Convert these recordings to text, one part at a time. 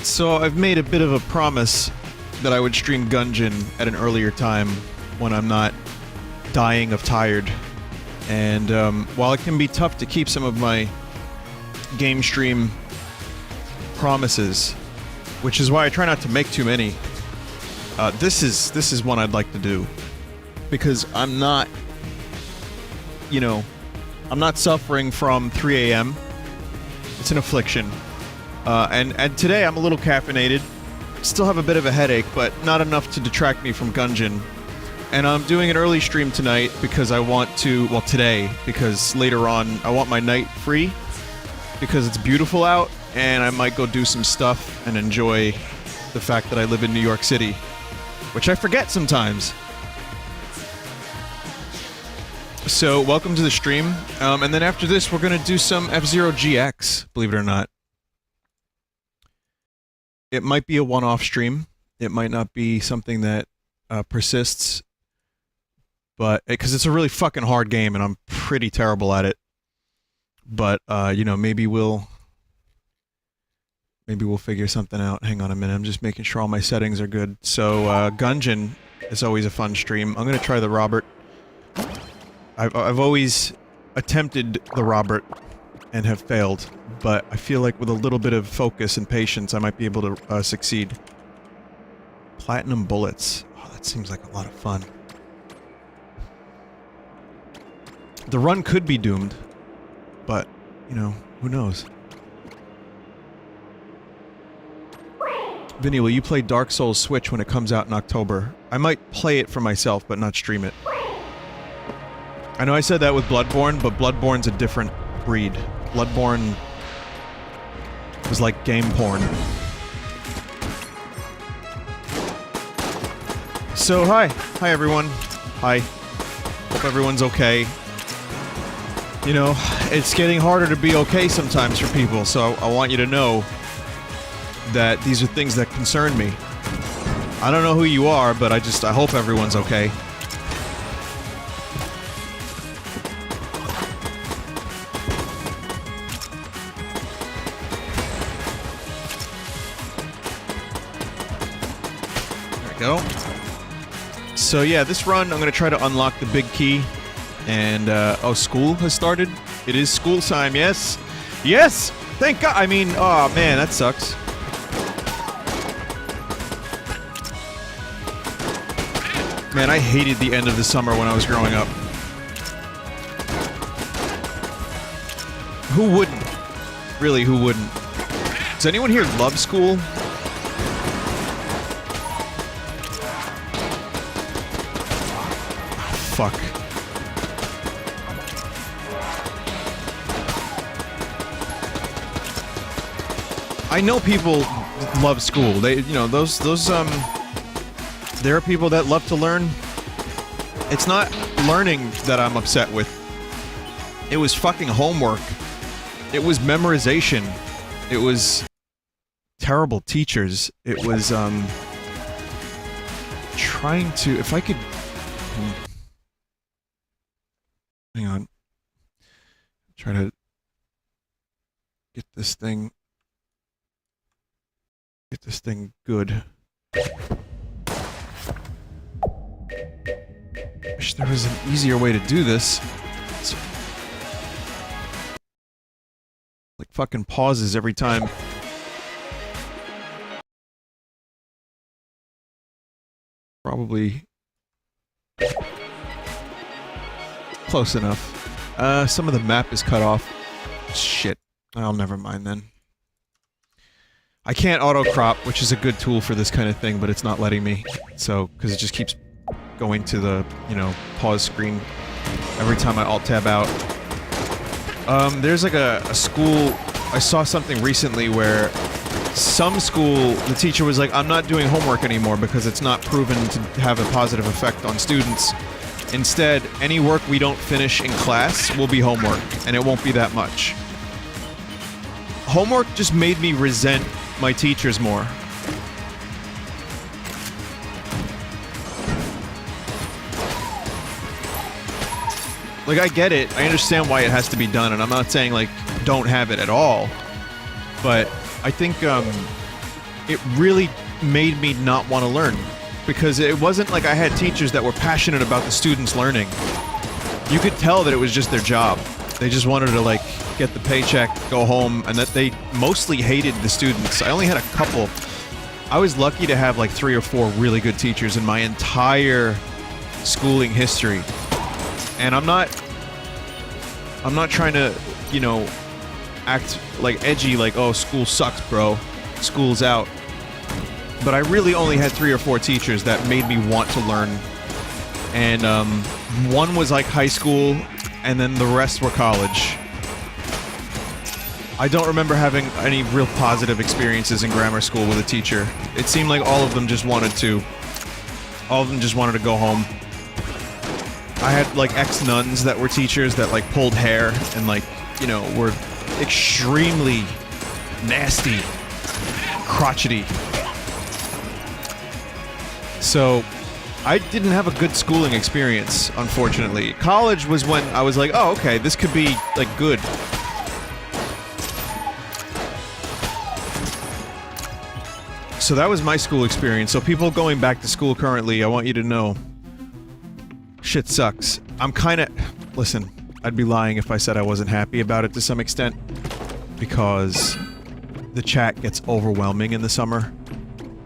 So I've made a bit of a promise that I would stream Gungeon at an earlier time when I'm not dying of tired. And while it can be tough to keep some of my game stream promises, which is why I try not to make too many, this is one I'd like to do. Because I'm not, you know, I'm not suffering from 3 AM. It's an affliction. And today I'm a little caffeinated. Still have a bit of a headache, but not enough to detract me from Gungeon. And I'm doing an early stream tonight because I want to, well today, because later on I want my night free. Because it's beautiful out, and I might go do some stuff and enjoy the fact that I live in New York City. Which I forget sometimes. So, welcome to the stream. And then after this, we're gonna do some F-Zero GX, believe it or not. It might be a one-off stream. It might not be something that persists. But, because it's a really fucking hard game, and I'm pretty terrible at it. But, you know, maybe we'll figure something out. Hang on a minute, I'm just making sure all my settings are good. So, Gungeon is always a fun stream. I'm gonna try the Robert. I've always attempted the Robert and have failed, but I feel like with a little bit of focus and patience I might be able to succeed. Platinum bullets. Oh, that seems like a lot of fun. The run could be doomed, but, you know, who knows? Vinny, will you play Dark Souls Switch when it comes out in October? I might play it for myself, but not stream it. I know I said that with Bloodborne, but Bloodborne's a different breed. Bloodborne was like game porn. So, hi. Hi, everyone. Hi. Hope everyone's okay. You know, it's getting harder to be okay sometimes for people, so I want you to know that these are things that concern me. I don't know who you are, but I hope everyone's okay. Go. So yeah, this run I'm gonna try to unlock the big key, and oh, school has started. It is school time. Yes, yes. Thank God. I mean, oh man, that sucks. Man, I hated the end of the summer when I was growing up. Who wouldn't? Really, who wouldn't? Does anyone here love school? Fuck. I know people love school. They, you know, there are people that love to learn. It's not learning that I'm upset with. It was fucking homework. It was memorization. It was terrible teachers. It was, trying to, if I could... Hang on. Try to get this thing good. Wish there was an easier way to do this. It's like fucking pauses every time. Probably close enough. Some of the map is cut off. Shit. I'll never mind then. I can't auto-crop, which is a good tool for this kind of thing, but it's not letting me. So, because it just keeps going to the, you know, pause screen every time I alt-tab out. There's like a school... I saw something recently where some school, the teacher was like, I'm not doing homework anymore because it's not proven to have a positive effect on students. Instead, any work we don't finish in class will be homework, and it won't be that much. Homework just made me resent my teachers more. Like, I get it. I understand why it has to be done, and I'm not saying, like, don't have it at all. But I think, it really made me not want to learn. Because it wasn't like I had teachers that were passionate about the students learning. You could tell that it was just their job. They just wanted to, like, get the paycheck, go home, and that they mostly hated the students. I only had a couple. I was lucky to have, like, 3 or 4 really good teachers in my entire schooling history. And I'm not trying to, you know, act, like, edgy, like, oh, school sucks, bro. School's out. But I really only had 3 or 4 teachers that made me want to learn. And, one was, like, high school, and then the rest were college. I don't remember having any real positive experiences in grammar school with a teacher. It seemed like all of them just wanted to go home. I had, like, ex-nuns that were teachers that, like, pulled hair and, like, you know, were extremely nasty, crotchety. So, I didn't have a good schooling experience, unfortunately. College was when I was like, oh, okay, this could be, like, good. So that was my school experience. So people going back to school currently, I want you to know, shit sucks. I'm kinda... Listen, I'd be lying if I said I wasn't happy about it to some extent. Because the chat gets overwhelming in the summer.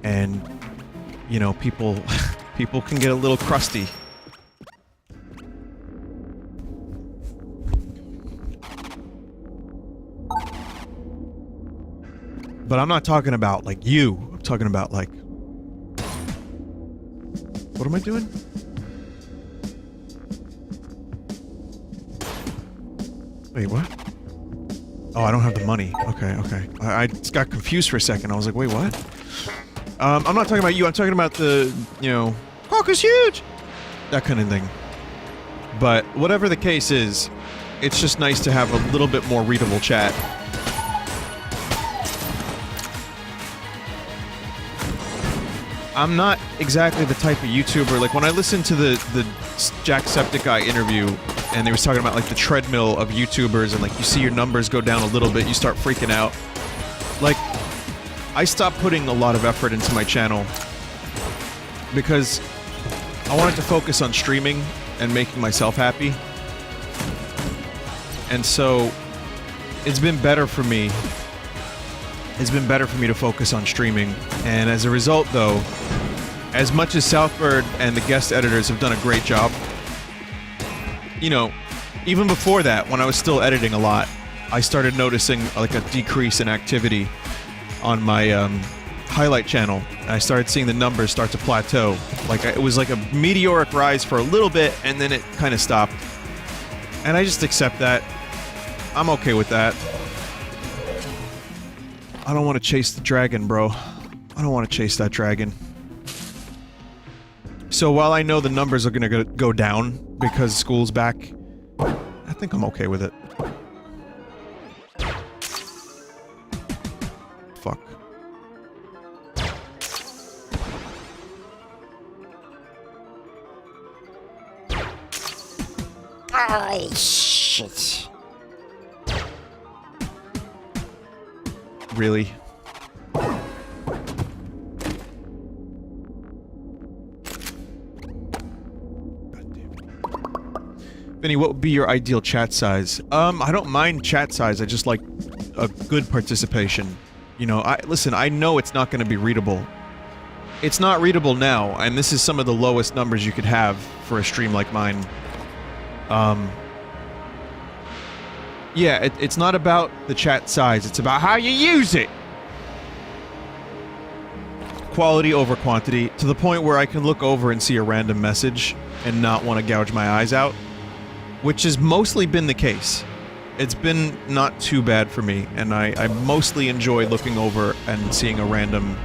And, you know, people can get a little crusty. But I'm not talking about, like, you. I'm talking about, like... What am I doing? Wait, what? Oh, I don't have the money. Okay, okay. I just got confused for a second. I was like, wait, what? I'm not talking about you. I'm talking about the, you know... Hawk is huge! That kind of thing. But, whatever the case is, it's just nice to have a little bit more readable chat. I'm not exactly the type of YouTuber, like, when I listened to the Jacksepticeye interview, and they was talking about, like, the treadmill of YouTubers, and, like, you see your numbers go down a little bit, you start freaking out. Like, I stopped putting a lot of effort into my channel, because I wanted to focus on streaming and making myself happy. And so, it's been better for me. It's been better for me to focus on streaming, and as a result, though, as much as Southbird and the guest editors have done a great job, you know, even before that, when I was still editing a lot, I started noticing, like, a decrease in activity on my, highlight channel. I started seeing the numbers start to plateau. Like, it was like a meteoric rise for a little bit, and then it kind of stopped. And I just accept that. I'm okay with that. I don't want to chase the dragon, bro. I don't want to chase that dragon. So while I know the numbers are gonna go down because school's back, I think I'm okay with it. Fuck. Oh, shit. Really? Vinny, what would be your ideal chat size? I don't mind chat size, I just like a good participation. You know, listen, I know it's not gonna be readable. It's not readable now, and this is some of the lowest numbers you could have for a stream like mine. Yeah, it's not about the chat size, it's about how you use it! Quality over quantity, to the point where I can look over and see a random message and not want to gouge my eyes out. Which has mostly been the case. It's been not too bad for me, and I mostly enjoy looking over and seeing a random...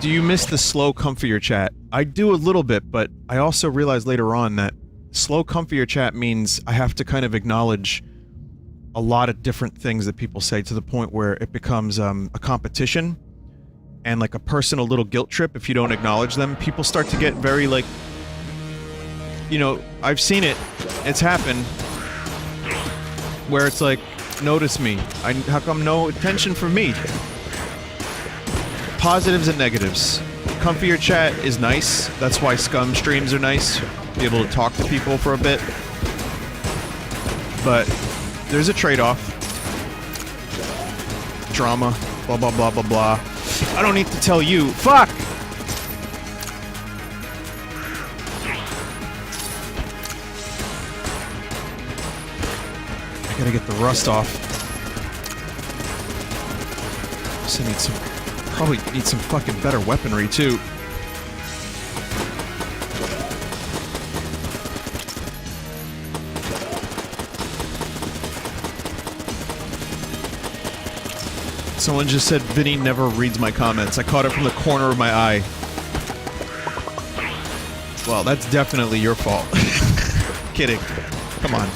Do you miss the slow, comfier chat? I do a little bit, but I also realized later on that slow, comfier chat means I have to kind of acknowledge a lot of different things that people say, to the point where it becomes a competition and like a personal little guilt trip if you don't acknowledge them. People start to get very, like... You know, I've seen it. It's happened. Where it's like, notice me. How come no attention from me? positives and negatives. Comfier chat is nice. That's why Scum streams are nice. Be able to talk to people for a bit. But there's a trade-off. Drama. Blah, blah, blah, blah, blah. I don't need to tell you. Fuck! I gotta get the rust off. Also need some... Probably need some fucking better weaponry, too. Someone just said Vinny never reads my comments. I caught it from the corner of my eye. Well, that's definitely your fault. Kidding. Come on.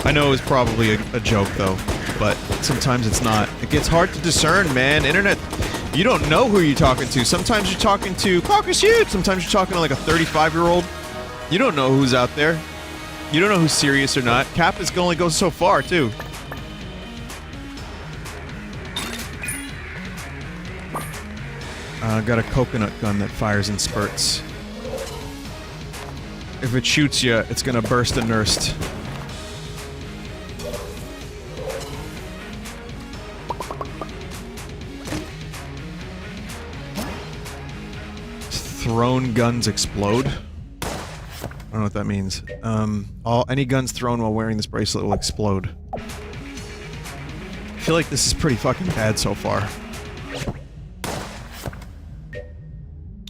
I know it was probably a joke, though. But sometimes it's not. It gets hard to discern, man. Internet, you don't know who you're talking to. Sometimes you're talking to Caucus Youth. Sometimes you're talking to like a 35-year-old. You don't know who's out there. You don't know who's serious or not. Cap is only goes so far, too. Got a coconut gun that fires in spurts. If it shoots you, it's gonna burst and nurst. Thrown guns explode? I don't know what that means. Any guns thrown while wearing this bracelet will explode. I feel like this is pretty fucking bad so far.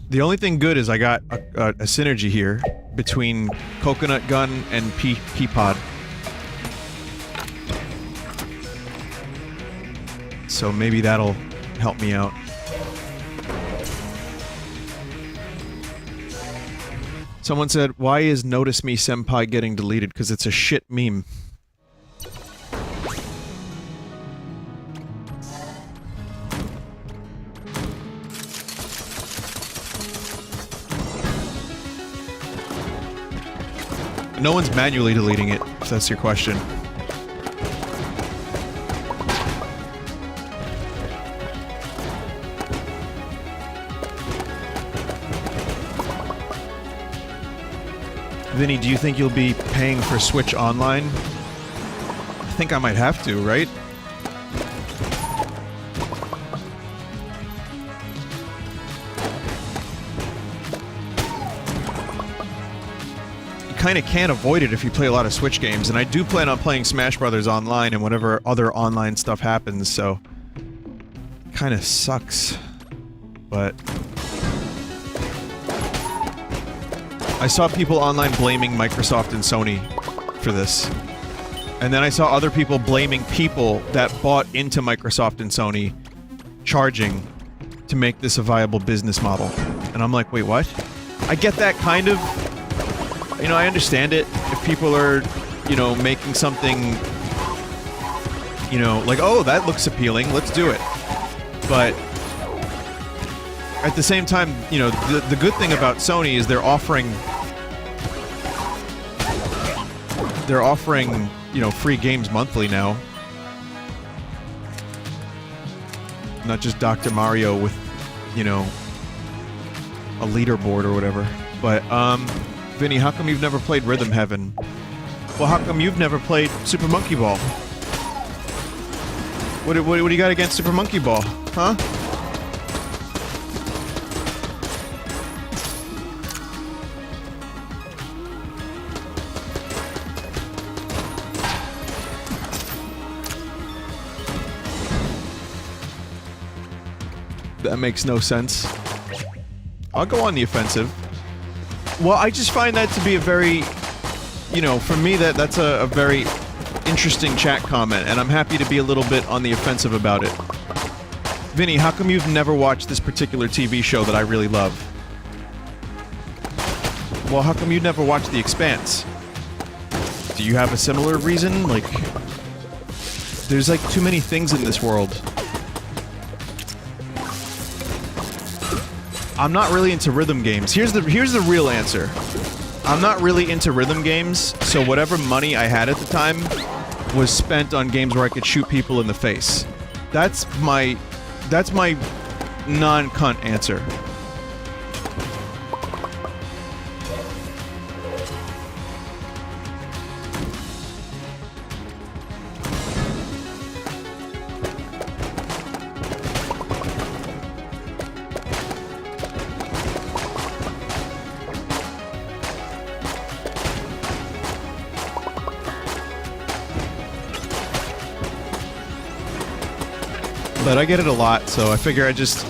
The only thing good is I got a synergy here between coconut gun and pea pod. So maybe that'll help me out. Someone said, why is Notice Me Senpai getting deleted? Because it's a shit meme. No one's manually deleting it, if that's your question. Vinny, do you think you'll be paying for Switch Online? I think I might have to, right? Kind of can't avoid it if you play a lot of Switch games, and I do plan on playing Smash Brothers online and whatever other online stuff happens, so... kind of sucks. But... I saw people online blaming Microsoft and Sony for this. And then I saw other people blaming people that bought into Microsoft and Sony charging to make this a viable business model. And I'm like, wait, what? I get that kind of... You know, I understand it. If people are, you know, making something, you know, like, oh, that looks appealing, let's do it. But at the same time, you know, the good thing about Sony is they're offering, you know, free games monthly now. Not just Dr. Mario with, you know, a leaderboard or whatever. But, Vinny, how come you've never played Rhythm Heaven? Well, how come you've never played Super Monkey Ball? What do you got against Super Monkey Ball? Huh? That makes no sense. I'll go on the offensive. Well, I just find that to be a very, you know, for me that's a very interesting chat comment, and I'm happy to be a little bit on the offensive about it. Vinny, how come you've never watched this particular TV show that I really love? Well, how come you never watched The Expanse? Do you have a similar reason? Like, there's like too many things in this world. I'm not really into rhythm games. Here's the real answer. I'm not really into rhythm games, so whatever money I had at the time was spent on games where I could shoot people in the face. That's my That's my non-cunt answer. But I get it a lot, so I figure I just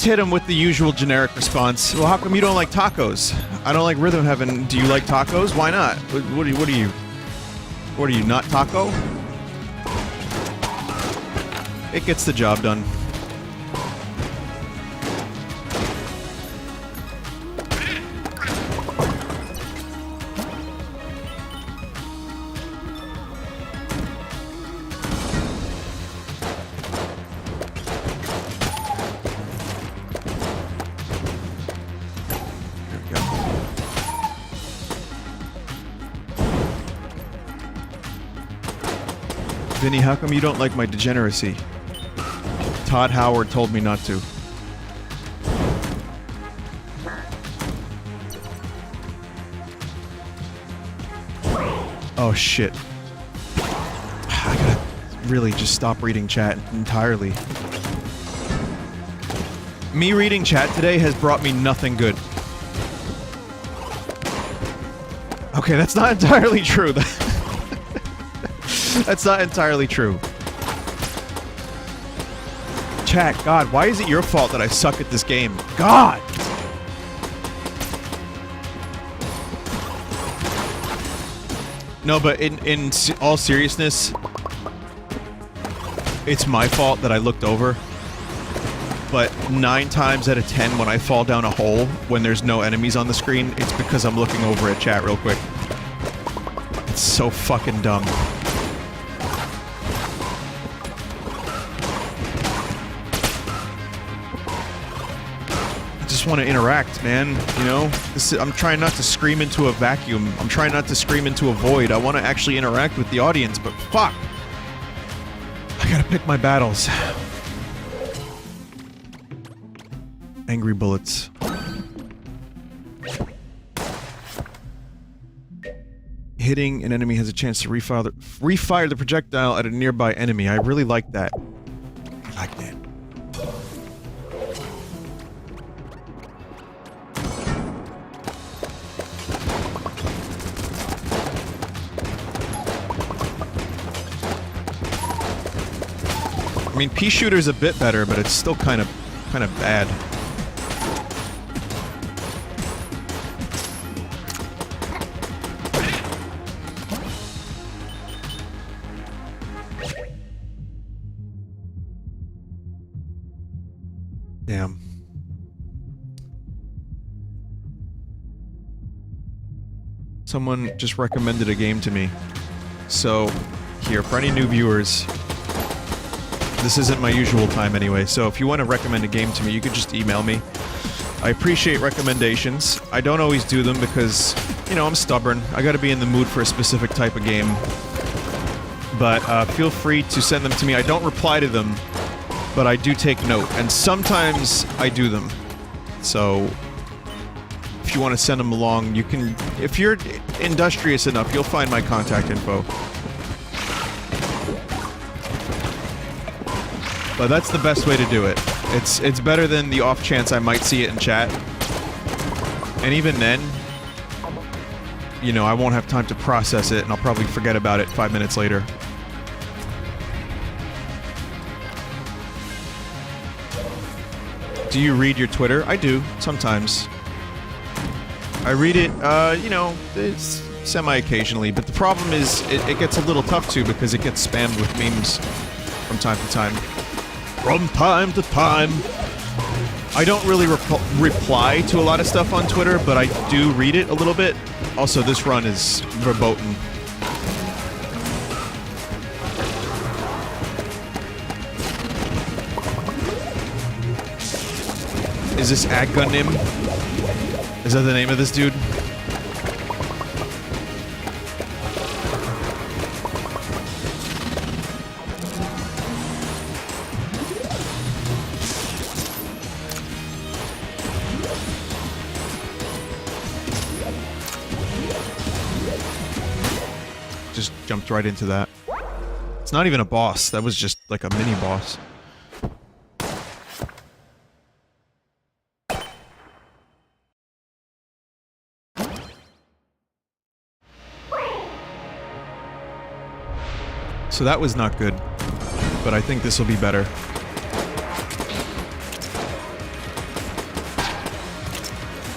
hit him with the usual generic response. Well, how come you don't like tacos? I don't like Rhythm Heaven. Do you like tacos? Why not? What are you, not taco? It gets the job done. Vinny, how come you don't like my degeneracy? Todd Howard told me not to. Oh shit. I gotta really just stop reading chat entirely. Me reading chat today has brought me nothing good. Okay, that's not entirely true. That's not entirely true. Chat, God, why is it your fault that I suck at this game? God! No, but in all seriousness, it's my fault that I looked over. But 9 times out of 10 when I fall down a hole when there's no enemies on the screen, it's because I'm looking over at chat real quick. It's so fucking dumb. Want to interact, man, you know? I'm trying not to scream into a vacuum. I'm trying not to scream into a void. I want to actually interact with the audience, but fuck! I gotta pick my battles. Angry bullets. Hitting an enemy has a chance to refire the projectile at a nearby enemy. I really like that. I like that. I mean, pea shooter's a bit better, but it's still kind of bad. Damn. Someone just recommended a game to me. So, here, for any new viewers, this isn't my usual time anyway, so if you want to recommend a game to me, you could just email me. I appreciate recommendations. I don't always do them because, you know, I'm stubborn. I gotta be in the mood for a specific type of game. But feel free to send them to me. I don't reply to them, but I do take note, and sometimes I do them. So, if you want to send them along, you can... If you're industrious enough, you'll find my contact info. But that's the best way to do it. It's better than the off chance I might see it in chat. And even then, you know, I won't have time to process it, and I'll probably forget about it 5 minutes later. Do you read your Twitter? I do, sometimes. I read it, you know, it's semi-occasionally, but the problem is, it gets a little tough too, because it gets spammed with memes from time to time. From time to time. I don't really reply to a lot of stuff on Twitter, but I do read it a little bit. Also, this run is verboten. Is this Gungeon? Is that the name of this dude? jumped right into that. It's not even a boss. That was just like a mini boss. So that was not good, but I think this will be better.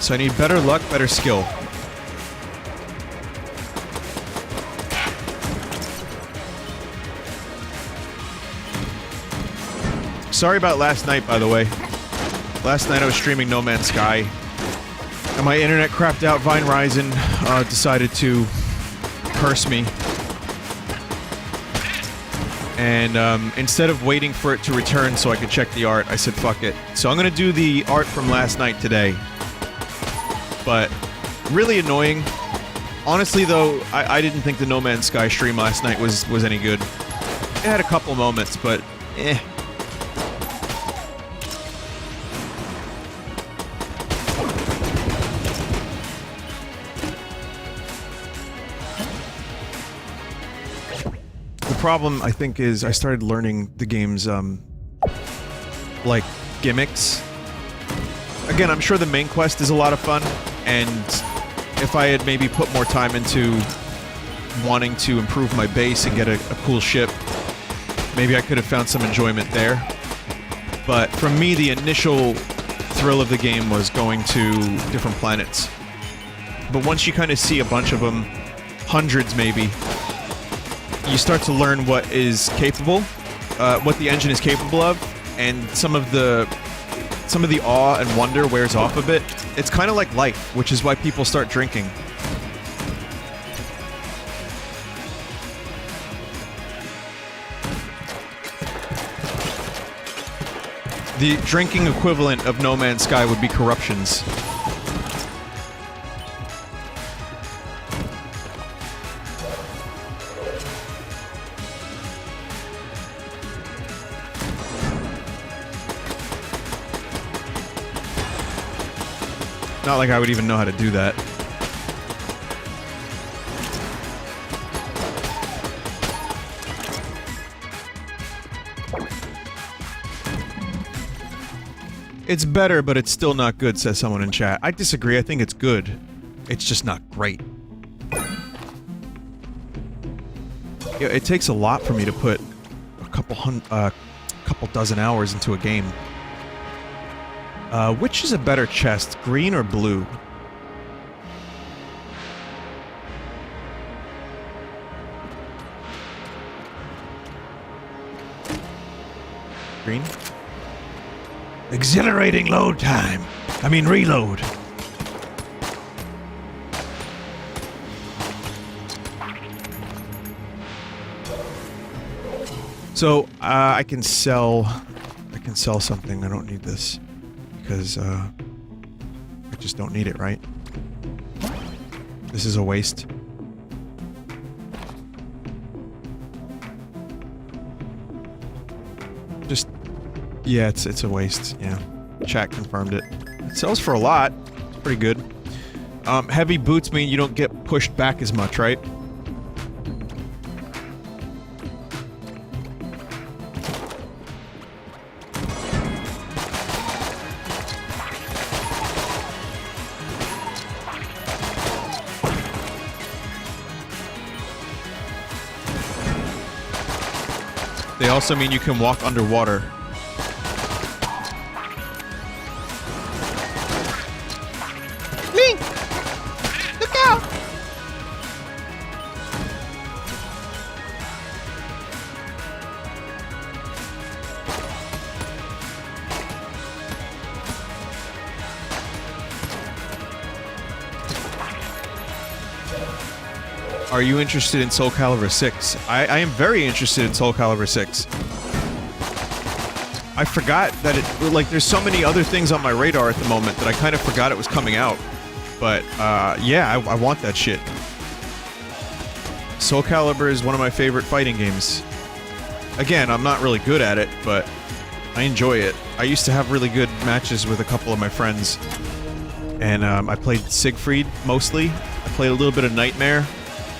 So I need better luck, better skill. Sorry about last night, by the way. Last night I was streaming No Man's Sky, and my internet crapped out. Vine Ryzen decided to curse me. And instead of waiting for it to return so I could check the art, I said fuck it. So I'm gonna do the art from last night today. But really annoying. Honestly though, I didn't think the No Man's Sky stream last night was any good. It had a couple moments, but eh. The problem, I think, is I started learning the game's, like, gimmicks. Again, I'm sure the main quest is a lot of fun, and if I had maybe put more time into wanting to improve my base and get a cool ship, maybe I could have found some enjoyment there. But for me, the initial thrill of the game was going to different planets. But once you kind of see a bunch of them, hundreds maybe, you start to learn what is capable, what the engine is capable of, and some of the awe and wonder wears off a bit. It's kind of like life, which is why people start drinking. The drinking equivalent of No Man's Sky would be corruptions. Not like I would even know how to do that. It's better, but it's still not good, says someone in chat. I disagree. I think it's good. It's just not great. Yeah, it takes a lot for me to put a couple dozen hours into a game. Which is a better chest, green or blue? Green? Exhilarating load time! I mean reload! So, I can sell something. I don't need this. Because, I just don't need it, right? This is a waste. Just... yeah, it's a waste, yeah. Chat confirmed it. It sells for a lot. It's pretty good. Heavy boots mean you don't get pushed back as much, right? They also mean you can walk underwater. Link! Look out! Are you interested in Soul Calibur 6? I am very interested in Soul Calibur 6. I forgot that it... like, there's so many other things on my radar at the moment that I kind of forgot it was coming out. But, yeah, I want that shit. Soul Calibur is one of my favorite fighting games. Again, I'm not really good at it, but I enjoy it. I used to have really good matches with a couple of my friends. And, I played Siegfried, mostly. I played a little bit of Nightmare.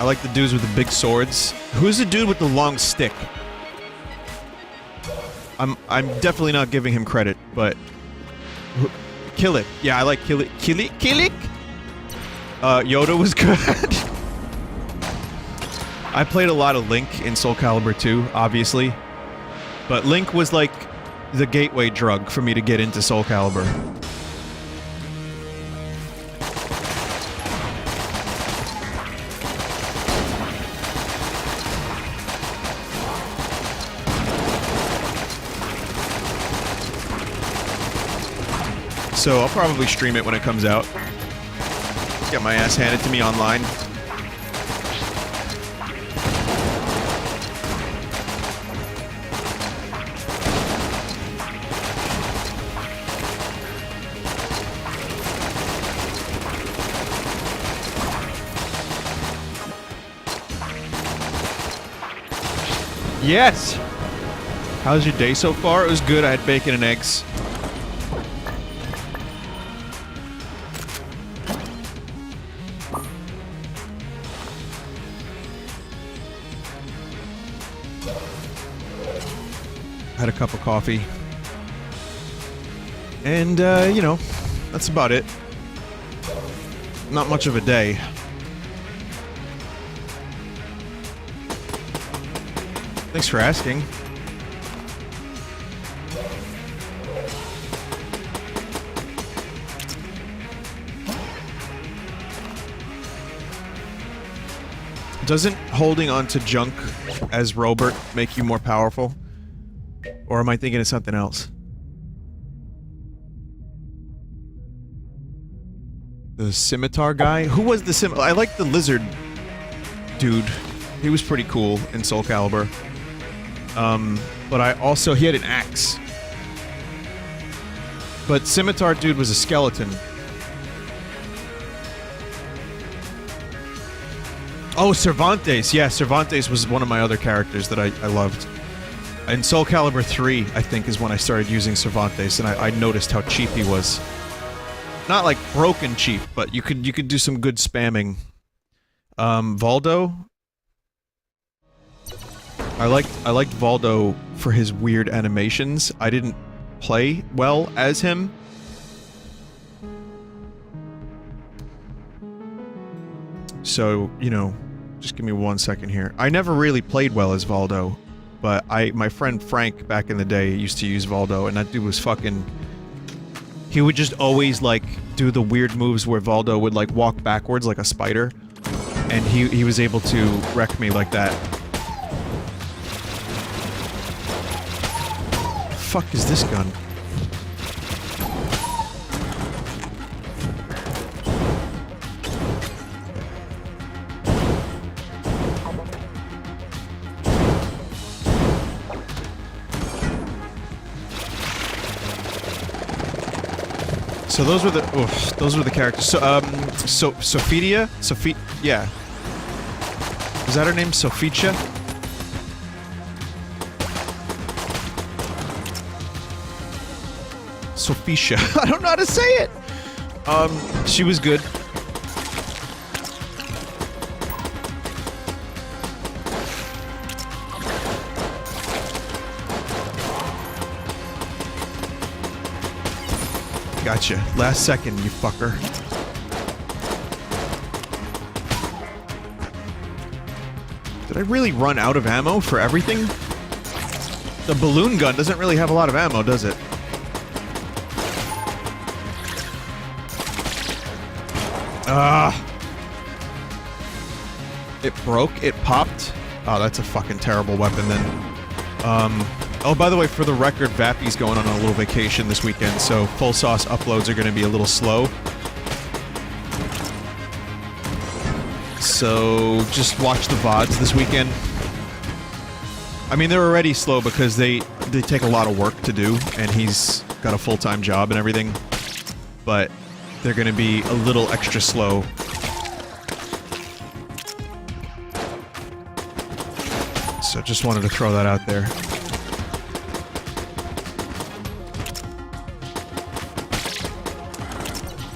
I like the dudes with the big swords. Who's the dude with the long stick? I'm definitely not giving him credit, but... Killick. Yeah, I like Killick. Killick? Yoda was good. I played a lot of Link in Soul Calibur 2, obviously. But Link was like the gateway drug for me to get into Soul Calibur. So I'll probably stream it when it comes out. Get my ass handed to me online. Yes! How's your day so far? It was good. I had bacon and eggs. Had a cup of coffee. And, you know, that's about it. Not much of a day. Thanks for asking. Doesn't holding on to junk as Robert make you more powerful? Or am I thinking of something else? The scimitar guy? Who was the scimitar? I like the lizard dude. He was pretty cool in Soul Calibur. But I also... he had an axe. But scimitar dude was a skeleton. Oh, Cervantes! Yeah, Cervantes was one of my other characters that I loved. In Soul Calibur 3, I think, is when I started using Cervantes, and I noticed how cheap he was. Not like broken cheap, but you could do some good spamming. Valdo? I liked Valdo for his weird animations. I didn't play well as him. So, you know, just give me 1 second here. I never really played well as Valdo. But my friend Frank back in the day used to use Valdo, and that dude was fucking... he would just always, like, do the weird moves where Valdo would, like, walk backwards like a spider. And he was able to wreck me like that. Fuck is this gun? So those were the... oof, those were the characters. So, Sophia? Yeah. Is that her name? Sophicia? Sophicia. I don't know how to say it! She was good. Gotcha. Last second, you fucker. Did I really run out of ammo for everything? The balloon gun doesn't really have a lot of ammo, does it? It broke? It popped? Oh, that's a fucking terrible weapon then. Oh, by the way, for the record, Vappy's going on a little vacation this weekend, so full sauce uploads are gonna be a little slow. So, just watch the VODs this weekend. I mean, they're already slow because they take a lot of work to do, and he's got a full-time job and everything. But they're gonna be a little extra slow. So just wanted to throw that out there.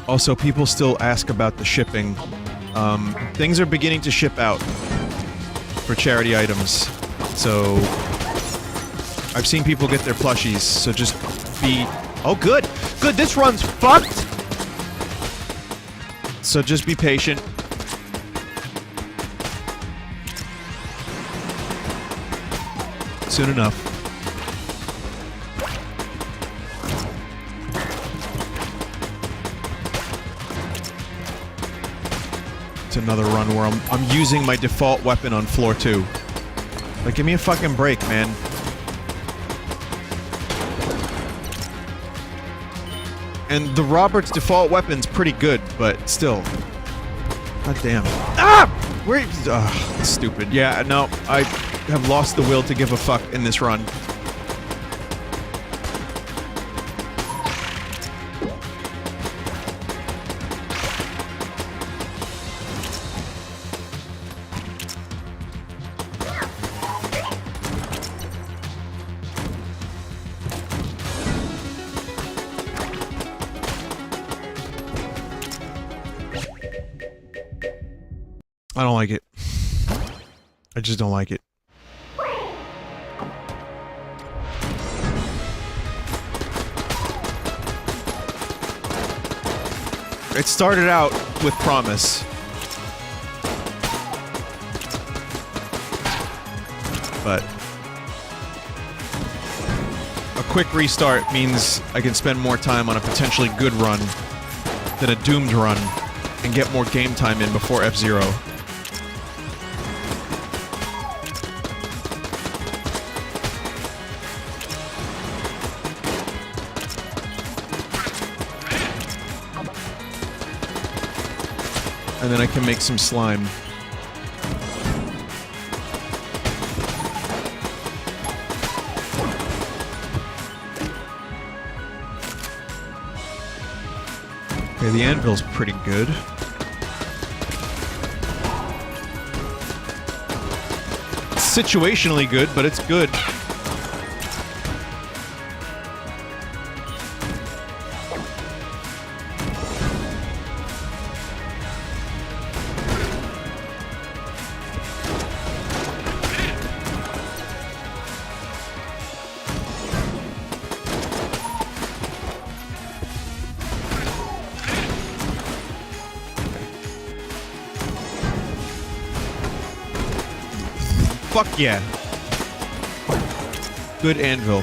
Also, people still ask about the shipping. Things are beginning to ship out for charity items. So I've seen people get their plushies, so just be... Oh, good! Good, this run's fucked! So just be patient. Soon enough. It's another run where I'm using my default weapon on floor 2. Like, give me a fucking break, man. And the Robert's default weapon's pretty good, but still. God damn. Ah! Where? Ugh, stupid. Yeah, no, I have lost the will to give a fuck in this run. I don't like it. I just don't like it. It started out with promise. But a quick restart means I can spend more time on a potentially good run than a doomed run and get more game time in before F-Zero. And then I can make some slime. Okay, the anvil's pretty good. It's situationally good, but it's good. Fuck yeah. Good anvil.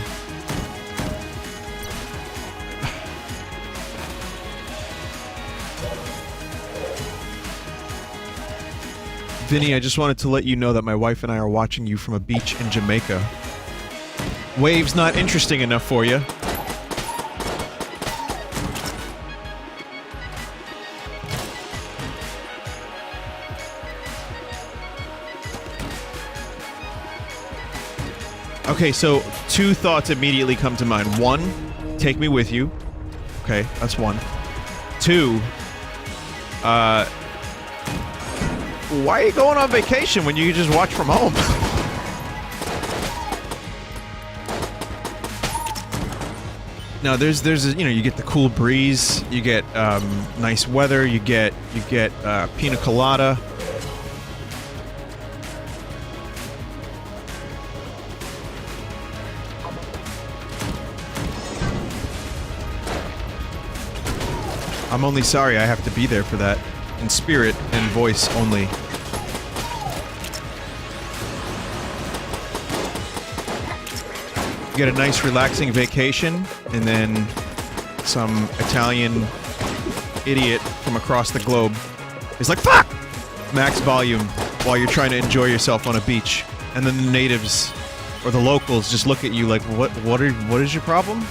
Vinny, I just wanted to let you know that my wife and I are watching you from a beach in Jamaica. Waves not interesting enough for you. Okay, so two thoughts immediately come to mind. One, take me with you. Okay, that's one. Two, why are you going on vacation when you can just watch from home? Now, there's you know, you get the cool breeze, you get nice weather, you get pina colada. I'm only sorry I have to be there for that. In spirit and voice only. You get a nice relaxing vacation, and then some Italian idiot from across the globe is like, fuck! Max volume while you're trying to enjoy yourself on a beach. And then the natives, or the locals, just look at you like, what is your problem?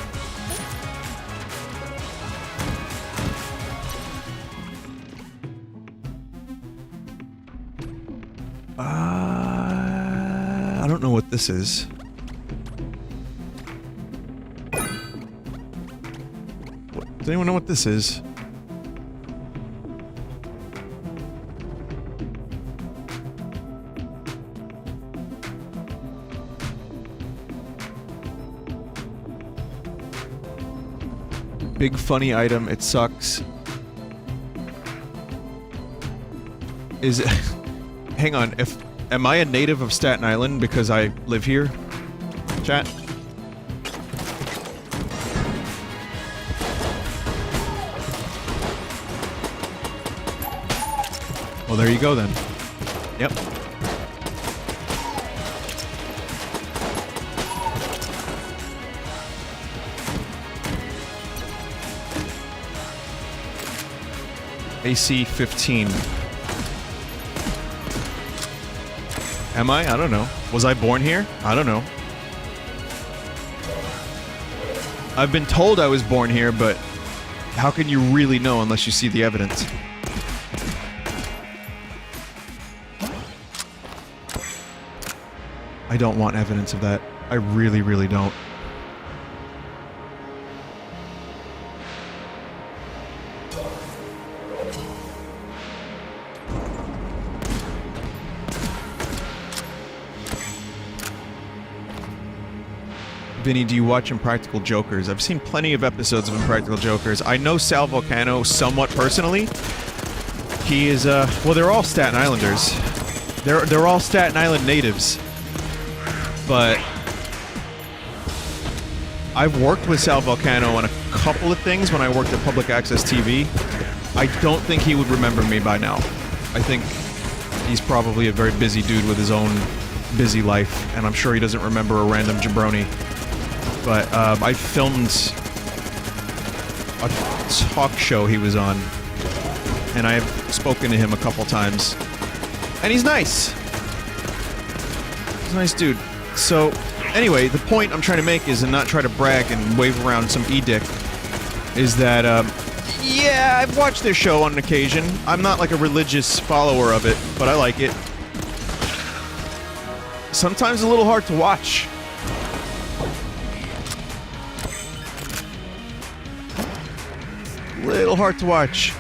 I don't know what this is. Does anyone know what this is? Big funny item, it sucks. Is it... Hang on, am I a native of Staten Island because I live here? Chat? Well, there you go then. Yep. AC 15. Am I? I don't know. Was I born here? I don't know. I've been told I was born here, but how can you really know unless you see the evidence? I don't want evidence of that. I really, really don't. Vinny, do you watch Impractical Jokers? I've seen plenty of episodes of Impractical Jokers. I know Sal Volcano somewhat personally. He is, well, they're all Staten Islanders. They're all Staten Island natives. But I've worked with Sal Volcano on a couple of things when I worked at Public Access TV. I don't think he would remember me by now. I think he's probably a very busy dude with his own busy life, and I'm sure he doesn't remember a random jabroni. But I filmed a talk show he was on, and I've spoken to him a couple times. And he's nice. He's a nice dude. So, anyway, the point I'm trying to make is, and not try to brag and wave around some e-dick, is that, yeah, I've watched their show on occasion. I'm not like a religious follower of it, but I like it. Sometimes a little hard to watch. Little hard to watch.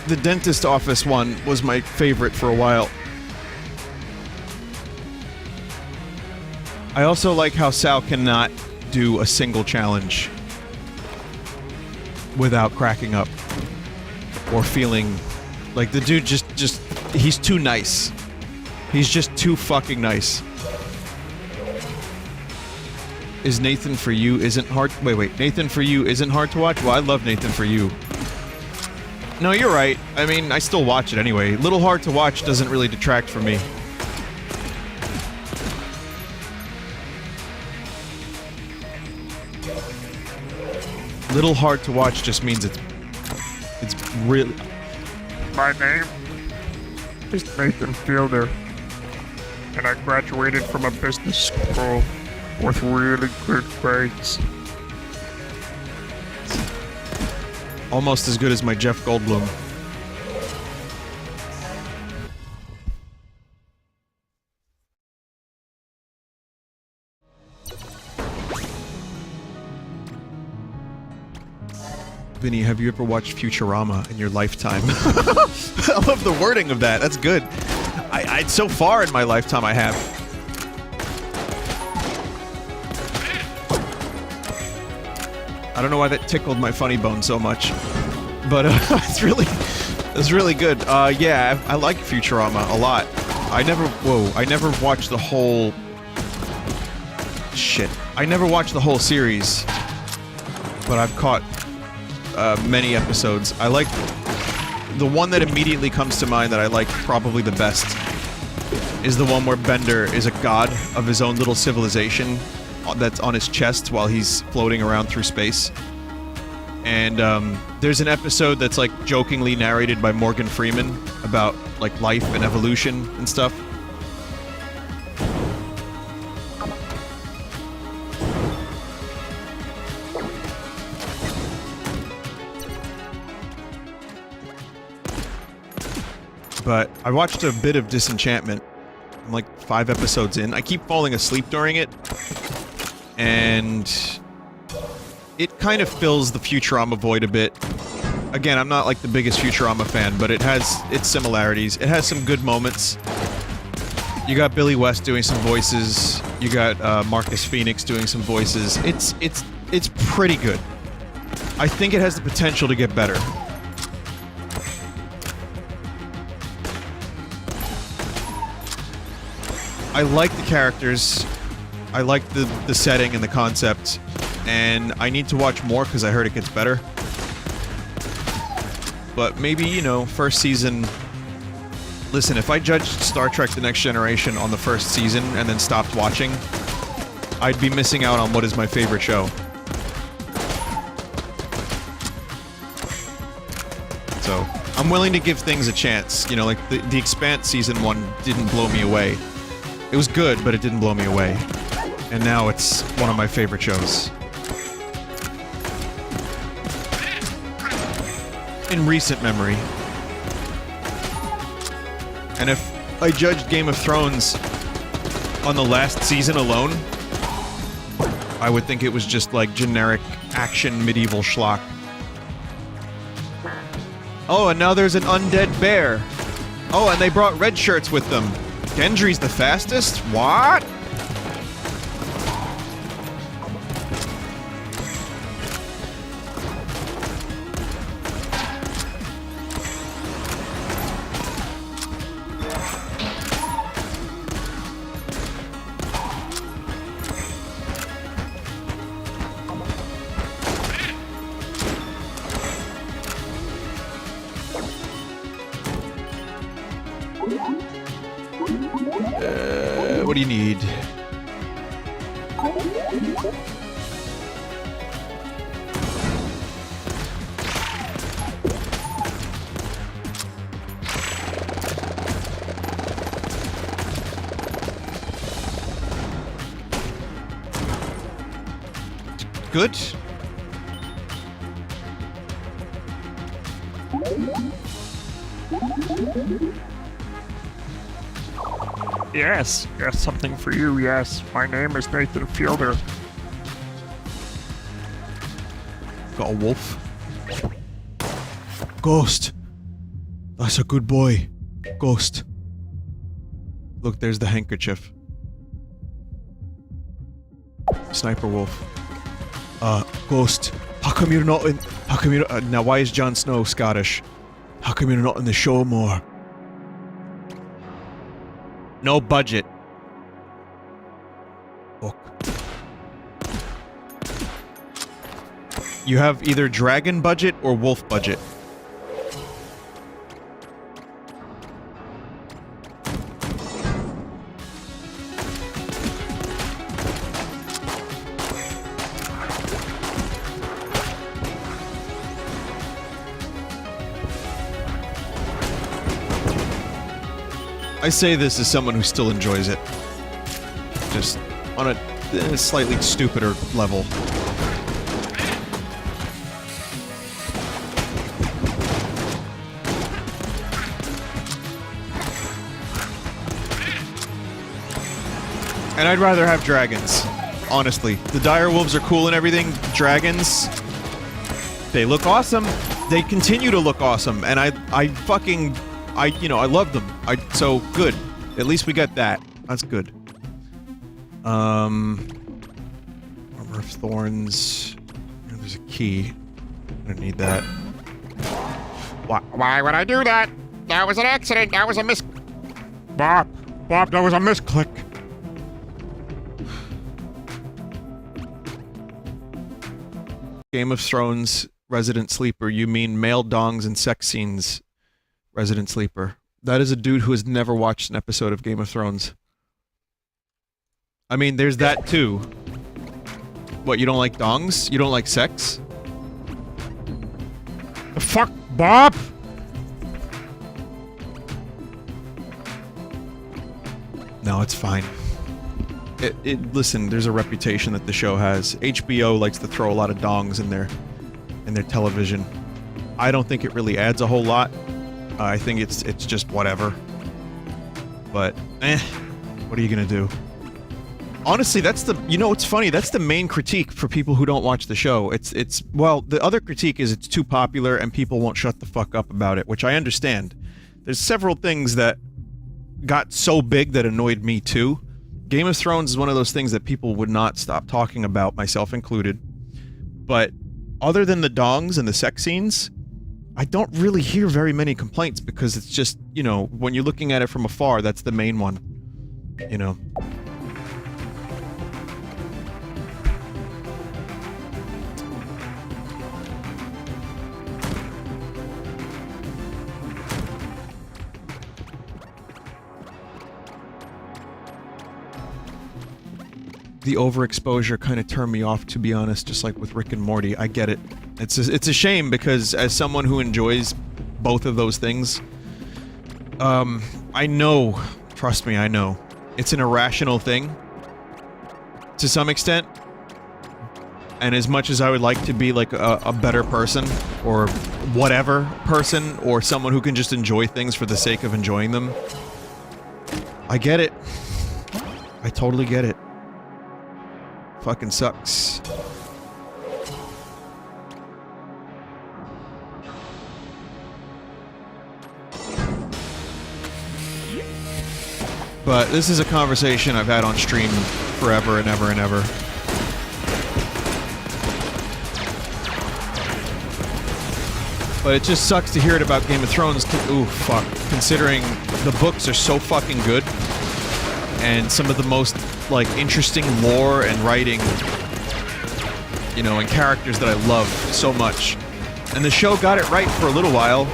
The dentist office one was my favorite for a while. I also like how Sal cannot do a single challenge without cracking up or feeling like the dude just he's too nice. He's just too fucking nice. Is Nathan For You isn't hard... Wait, Nathan For You isn't hard to watch? Well, I love Nathan For You. No, you're right. I mean, I still watch it anyway. Little hard to watch doesn't really detract from me. Little hard to watch just means it's really... My name is Nathan Fielder, and I graduated from a business school with really good grades. Almost as good as my Jeff Goldblum. Vinny, have you ever watched Futurama in your lifetime? I love the wording of that. That's good. So far in my lifetime, I have. I don't know why that tickled my funny bone so much, but it's really good. Yeah, I like Futurama a lot. I never watched the whole... Shit. I never watched the whole series, but I've caught many episodes. I like... The one that immediately comes to mind that I like probably the best is the one where Bender is a god of his own little civilization that's on his chest while he's floating around through space. And there's an episode that's like jokingly narrated by Morgan Freeman about like life and evolution and stuff. But I watched a bit of Disenchantment. I'm like 5 episodes in. I keep falling asleep during it. And it kind of fills the Futurama void a bit. Again, I'm not like the biggest Futurama fan, but it has its similarities. It has some good moments. You got Billy West doing some voices. You got Marcus Phoenix doing some voices. It's pretty good. I think it has the potential to get better. I like the characters, I like the setting and the concept, and I need to watch more because I heard it gets better. But maybe, you know, first season... Listen, if I judged Star Trek The Next Generation on the first season and then stopped watching, I'd be missing out on what is my favorite show. So, I'm willing to give things a chance. You know, like, The Expanse Season 1 didn't blow me away. It was good, but it didn't blow me away. And now it's one of my favorite shows. In recent memory. And if I judged Game of Thrones on the last season alone, I would think it was just like generic action medieval schlock. Oh, and now there's an undead bear. Oh, and they brought red shirts with them. Gendry's the fastest? What? What do you need? Good. Yes, yes, something for you, yes. My name is Nathan Fielder. Got a wolf. Ghost! That's a good boy. Ghost. Look, there's the handkerchief. Sniper wolf. Ghost. How come you're not in... How come you're... now, why is Jon Snow Scottish? How come you're not in the show more? No budget. Fuck. You have either dragon budget or wolf budget. I say this as someone who still enjoys it. Just on a slightly stupider level. And I'd rather have dragons, honestly. The dire wolves are cool and everything. Dragons, they look awesome. They continue to look awesome, and I fucking... you know, I love them. So, good. At least we got that. That's good. Armor of Thorns. There's a key. I'm gonna need that. Why would I do that? That was an accident. That was a Bob, that was a misclick. Game of Thrones resident sleeper. You mean male dongs and sex scenes resident sleeper. That is a dude who has never watched an episode of Game of Thrones. I mean, there's that too. What, you don't like dongs? You don't like sex? The fuck, Bob? No, it's fine. Listen, there's a reputation that the show has. HBO likes to throw a lot of dongs in their television. I don't think it really adds a whole lot. I think it's just whatever. But, what are you gonna do? Honestly, that's the... You know, it's funny, that's the main critique for people who don't watch the show. Well, the other critique is it's too popular and people won't shut the fuck up about it, which I understand. There's several things that got so big that annoyed me too. Game of Thrones is one of those things that people would not stop talking about, myself included. But, other than the dongs and the sex scenes... I don't really hear very many complaints because it's just, you know, when you're looking at it from afar, that's the main one. you know. The overexposure kind of turned me off, to be honest, just like with Rick and Morty. I get it. It's a shame because as someone who enjoys both of those things, I know, trust me, I know, it's an irrational thing to some extent. And as much as I would like to be like a better person, or whatever person, or someone who can just enjoy things for the sake of enjoying them, I get it. I totally get it. Fucking sucks. But this is a conversation I've had on stream forever and ever and ever. But it just sucks to hear it about Game of Thrones. Ooh, fuck. Considering the books are so fucking good. And some of the most, like, interesting lore and writing, you know, and characters that I love so much. And the show got it right for a little while.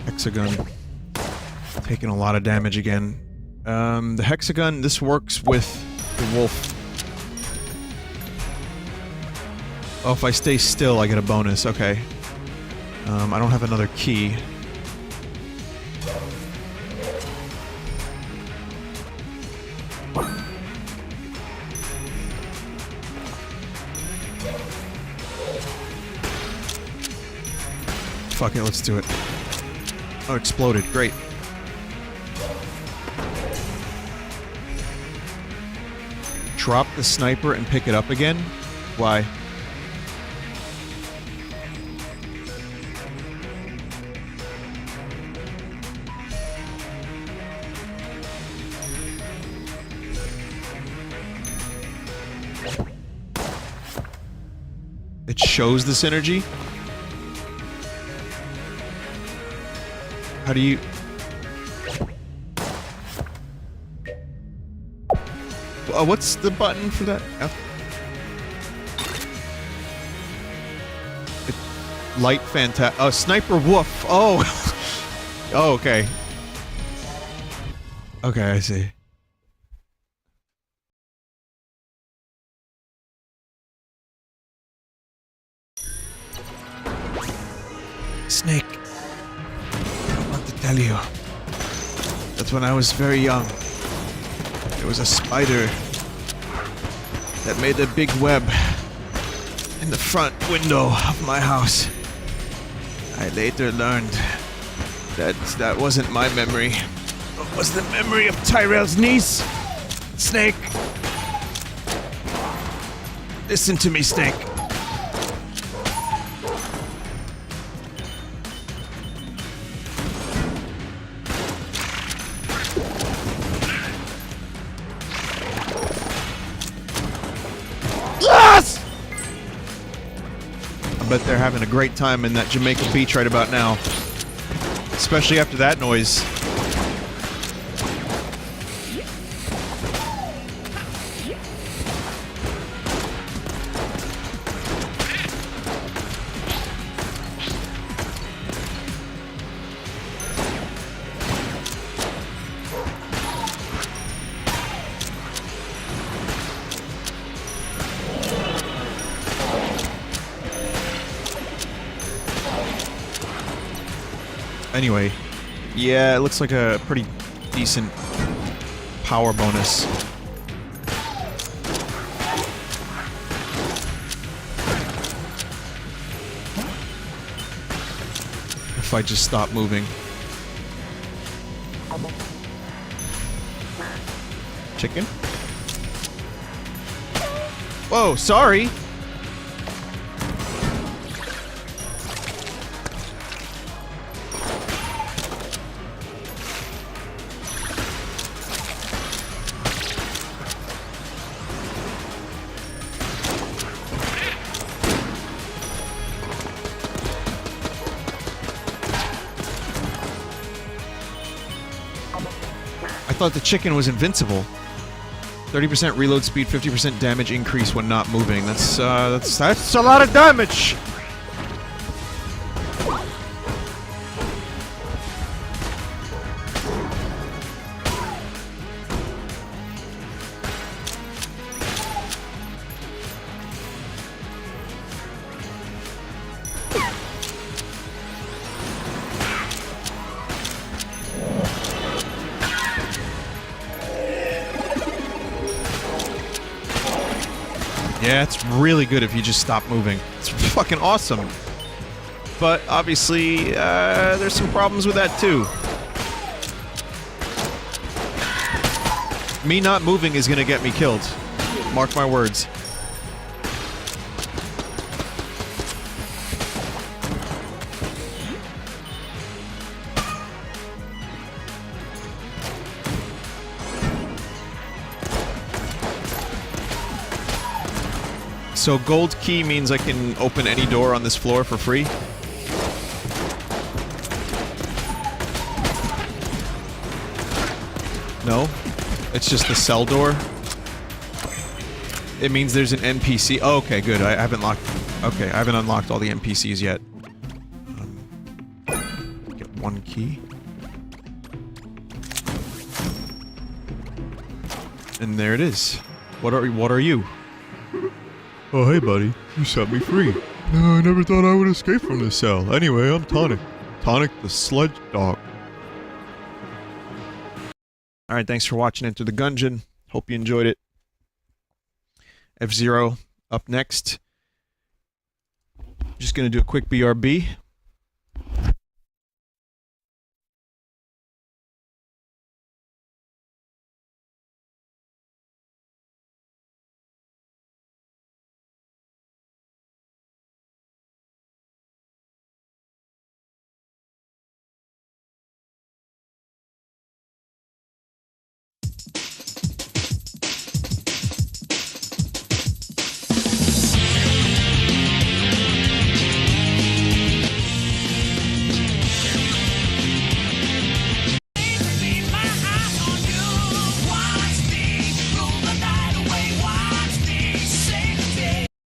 Hexagon. Taking a lot of damage again. The hexagon, this works with the wolf. Oh, if I stay still, I get a bonus. Okay. I don't have another key. Fuck it, let's do it. Oh, exploded. Great. Drop the sniper and pick it up again? Why? It shows the synergy? How do you... what's the button for that? F? Light Fanta... Oh, Sniper Woof! Oh! Oh, okay. Okay, I see. Snake. I don't want to tell you. That's when I was very young. There was a spider that made a big web in the front window of my house. I later learned that that wasn't my memory. It was the memory of Tyrell's niece. Snake. Listen to me, Snake. I bet they're having a great time in that Jamaica beach right about now. Especially after that noise. Anyway, yeah, it looks like a pretty decent power bonus. If I just stop moving. Chicken? Whoa, sorry! thought the chicken was invincible. 30% reload speed, 50% damage increase when not moving. That's a lot of damage! Yeah, it's really good if you just stop moving. It's fucking awesome. But obviously, there's some problems with that too. Me not moving is gonna get me killed. Mark my words. So gold key means I can open any door on this floor for free? No? It's just the cell door? It means there's an NPC. Oh, okay, good. I haven't unlocked all the NPCs yet. Get one key. And there it is. What are you? Oh, hey, buddy. You set me free. No, I never thought I would escape from this cell. Anyway, I'm Tonic. Tonic the Sledge Dog. Alright, thanks for watching Enter the Gungeon. Hope you enjoyed it. F-Zero up next. Just gonna do a quick BRB.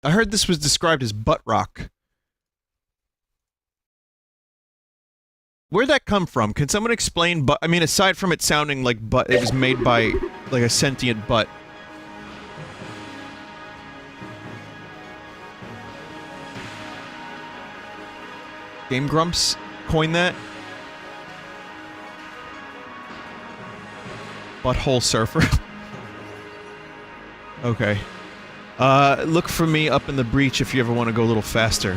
I heard this was described as butt rock. Where'd that come from? Can someone explain I mean, aside from it sounding like butt, it was made by, like, a sentient butt. Game Grumps coined that? Butthole Surfer. Okay. Look for me up in the breach if you ever want to go a little faster.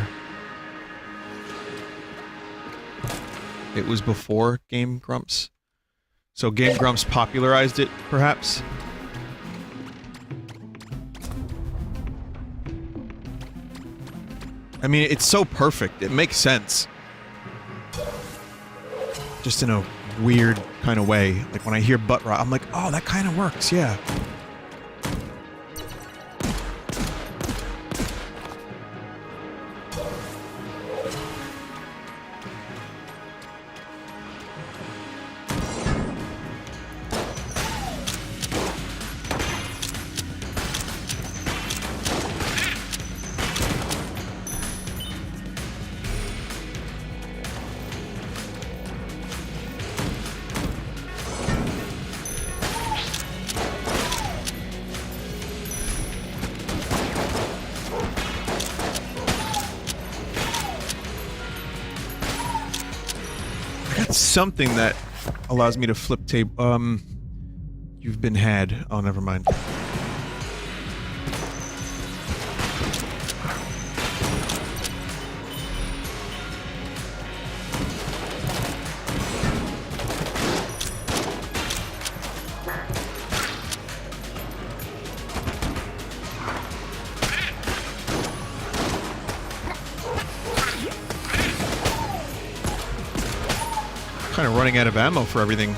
It was before Game Grumps. So Game Grumps popularized it, perhaps? I mean, it's so perfect. It makes sense. Just in a weird kind of way. Like, when I hear butt rock, I'm like, oh, that kind of works, yeah. Something that allows me to flip tape. You've been had. Oh, never mind. Kind of running out of ammo for everything.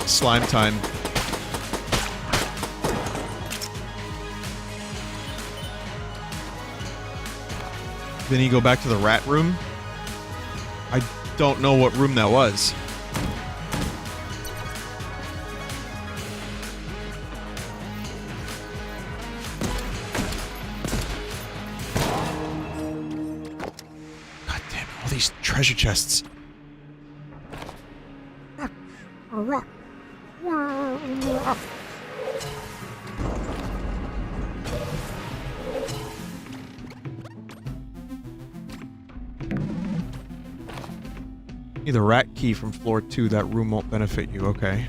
Slime time. Vinny, go back to the rat room. don't know what room that was. God damn it, all these treasure chests. Need the rat key from floor 2. That room won't benefit you. Okay.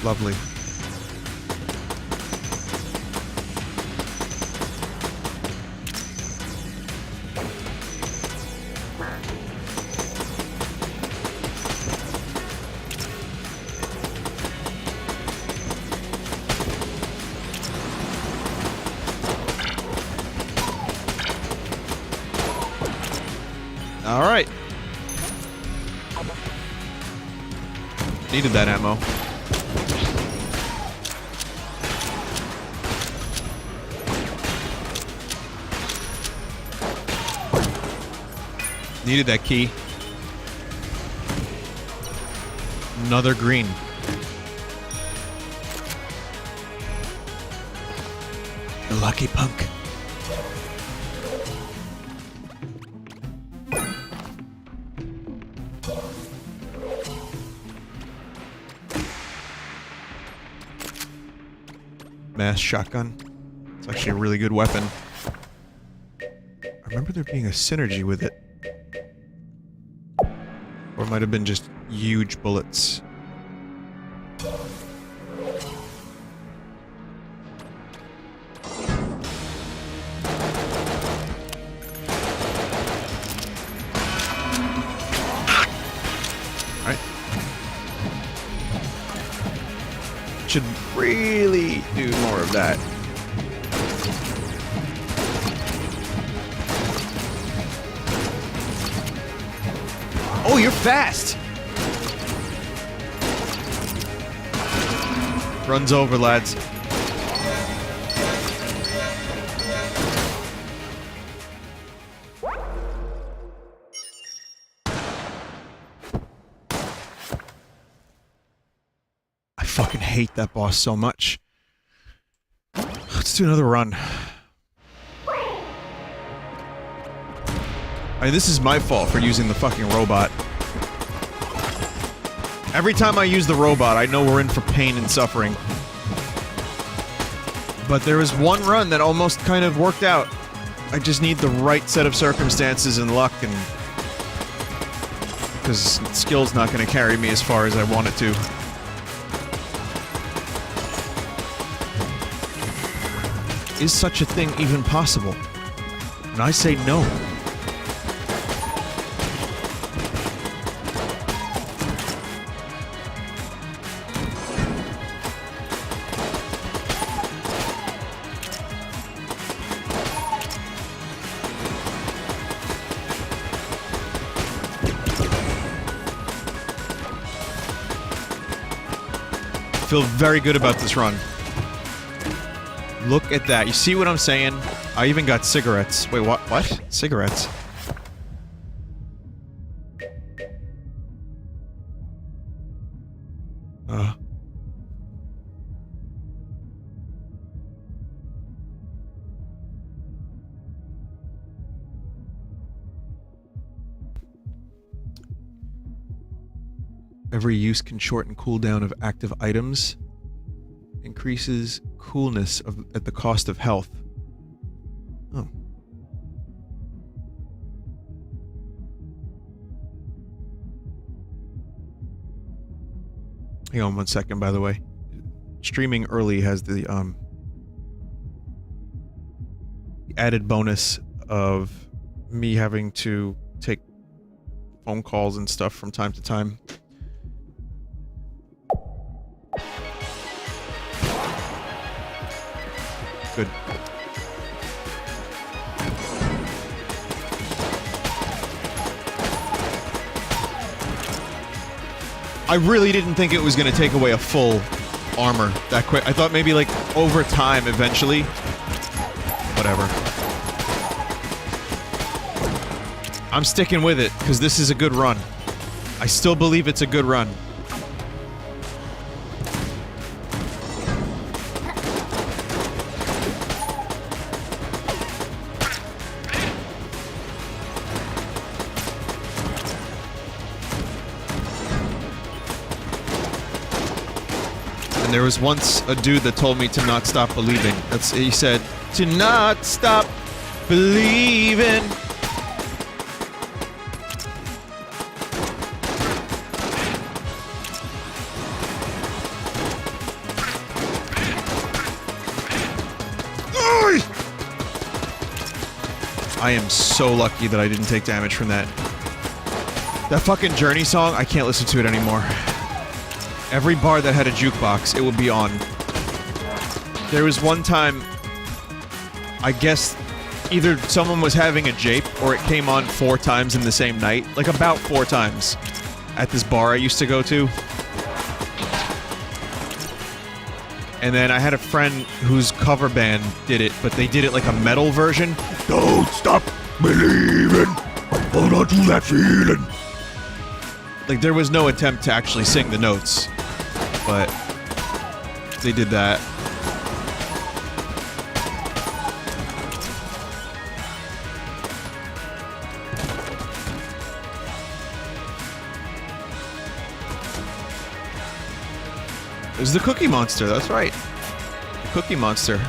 Lovely. All right. Needed that ammo. Needed that key. Another green. You lucky punk. Mass shotgun. It's actually a really good weapon. I remember there being a synergy with it. Or it might have been just huge bullets. Alright. Should really do more of that. Oh, you're fast! Runs over, lads. I fucking hate that boss so much. Let's do another run. I mean, this is my fault for using the fucking robot. Every time I use the robot, I know we're in for pain and suffering. But there was one run that almost kind of worked out. I just need the right set of circumstances and luck, and... because skill's not going to carry me as far as I want it to. Is such a thing even possible? And I say no. I feel very good about this run. Look at that. You see what I'm saying? I even got cigarettes. Wait, what? What? Cigarettes? Every use can shorten cooldown of active items. Increases coolness at the cost of health. Oh. Hang on one second, by the way. Streaming early has the added bonus of me having to take phone calls and stuff from time to time. Good. I really didn't think it was gonna take away a full armor that quick. I thought maybe, like, over time, eventually. Whatever. I'm sticking with it, because this is a good run. I still believe it's a good run. And there was once a dude that told me to not stop believing. He said, to not stop believing. I am so lucky that I didn't take damage from that. That fucking Journey song, I can't listen to it anymore. Every bar that had a jukebox, it would be on. There was one time, I guess, either someone was having a jape, or it came on 4 times in the same night. Like, about 4 times. At this bar I used to go to. And then I had a friend whose cover band did it, but they did it like a metal version. Don't stop believing! Hold on to that feeling! Like, there was no attempt to actually sing the notes. But they did that. It was the Cookie Monster, that's right. The Cookie Monster.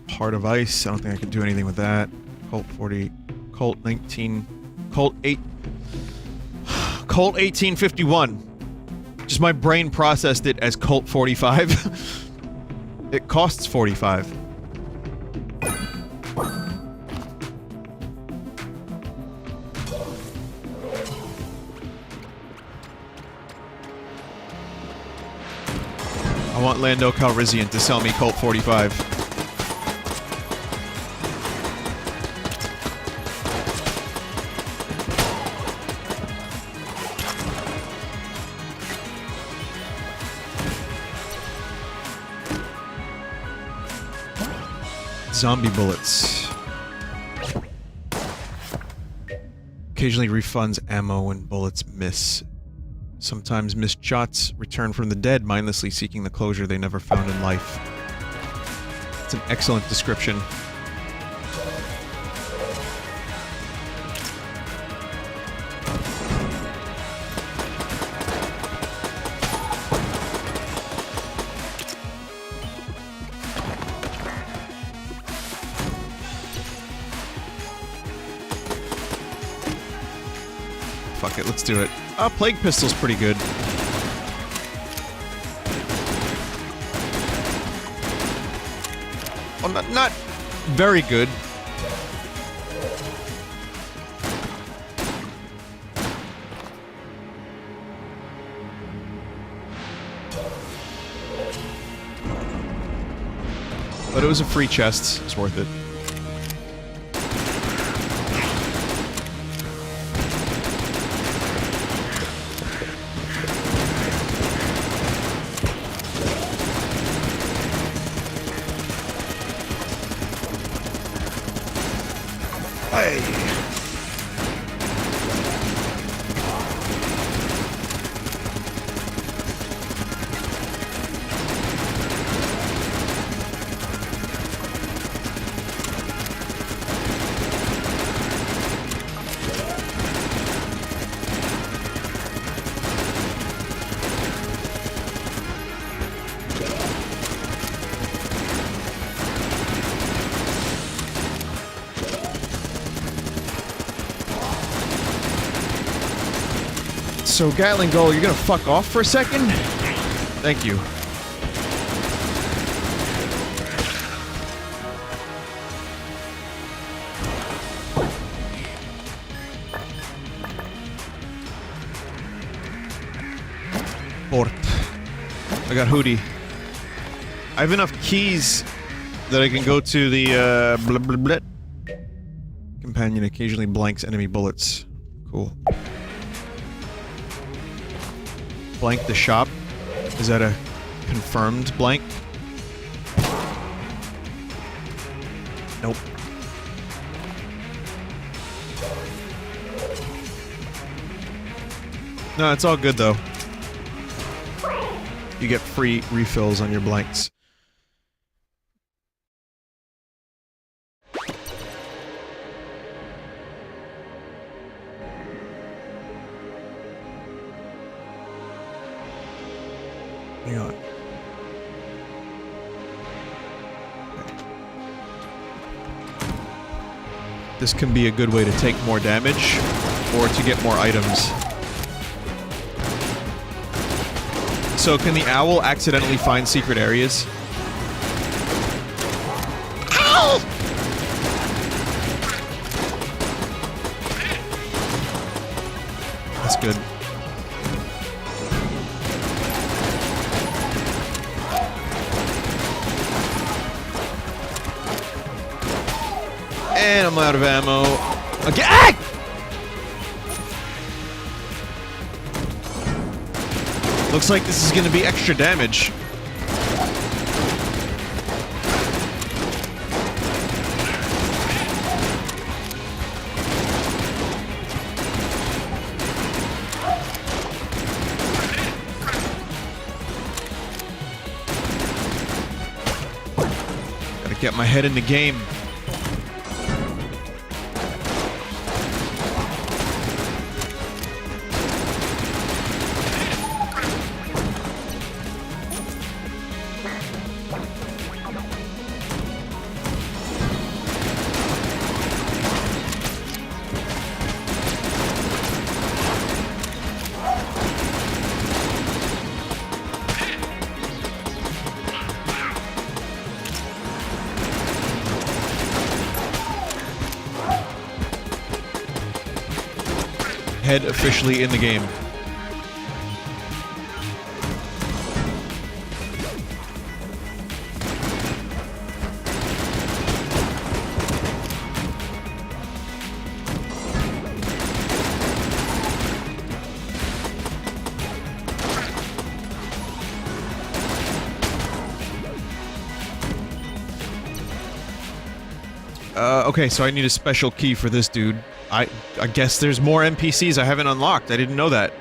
Heart of Ice, I don't think I can do anything with that. Colt 40, Colt 19, Colt 8, Colt 1851. Just my brain processed it as Colt 45. It costs 45. I want Lando Calrissian to sell me Colt 45. Zombie bullets. Occasionally refunds ammo when bullets miss. Sometimes missed shots return from the dead, mindlessly seeking the closure they never found in life. It's an excellent description. Fuck it, let's do it. Plague Pistol's pretty good. Well, not very good. But it was a free chest. It's worth it. So, Gatling Goal, you're gonna fuck off for a second? Thank you. Port. I got Hootie. I have enough keys that I can go to the, blah, blah, blah. Companion occasionally blanks enemy bullets. Cool. Blank the shop? Is that a confirmed blank? Nope. No, it's all good though. You get free refills on your blanks. Hang on. This can be a good way to take more damage, or to get more items. So can the owl accidentally find secret areas? Ow! That's good. And I'm out of ammo. Again! Ah! Looks like this is gonna be extra damage. Gotta get my head in the game. Head officially in the game. Okay, so I need a special key for this dude. I guess there's more NPCs I haven't unlocked. I didn't know that.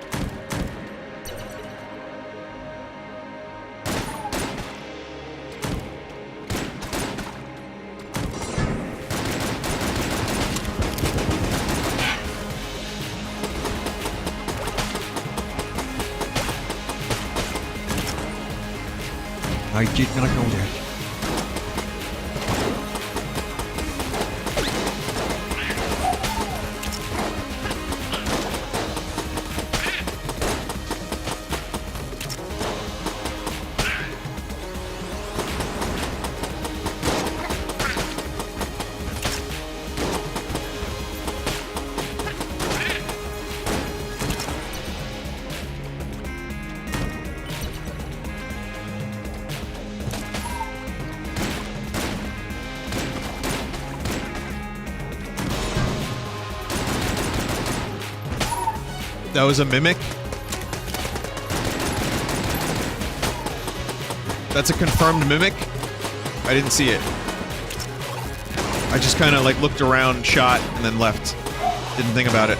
I did not know that. That was a mimic? That's a confirmed mimic? I didn't see it. I just kind of like looked around, shot, and then left. Didn't think about it.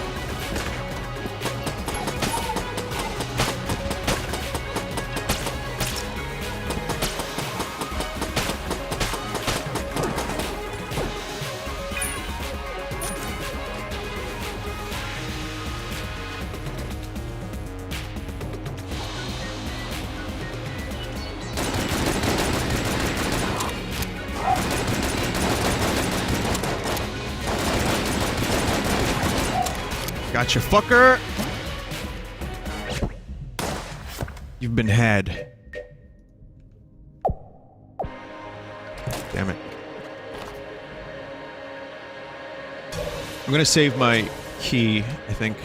Gotcha, fucker! You've been had. Damn it. I'm gonna save my key, I think.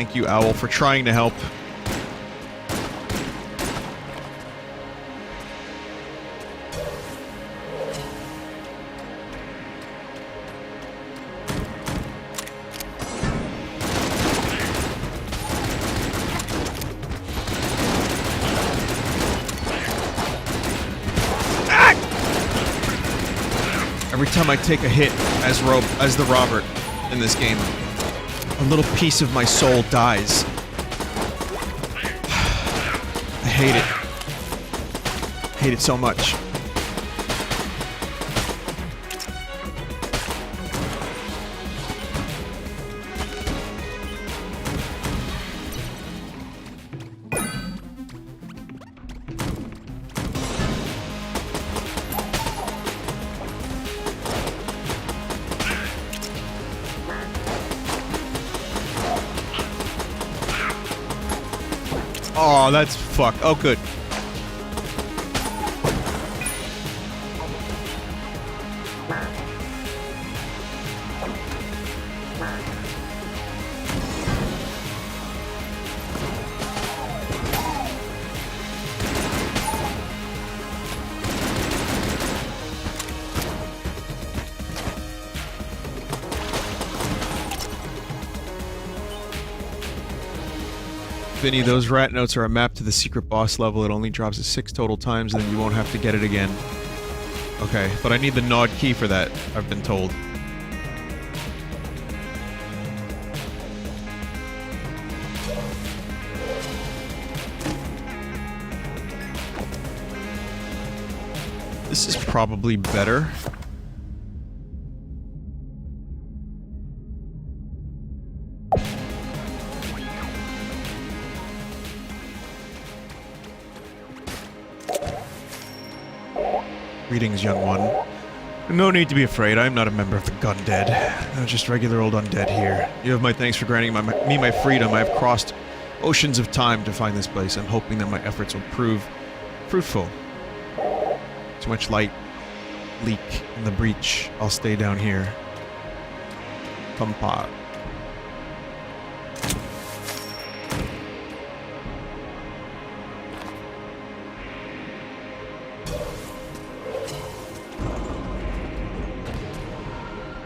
Thank you, Owl, for trying to help. Every time I take a hit as the Robert in this game, a little piece of my soul dies. I hate it. I hate it so much. Oh, that's fucked. Oh, good. Vinny, those rat notes are a map to the secret boss level. It only drops it 6 total times, and then you won't have to get it again. Okay, but I need the Nod key for that, I've been told. This is probably better. Greetings, young one. No need to be afraid, I am not a member of the Gundead. No, just regular old undead here. You have my thanks for granting me my freedom. I have crossed oceans of time to find this place. I'm hoping that my efforts will prove fruitful. Too much light leak in the breach. I'll stay down here. Pumpa.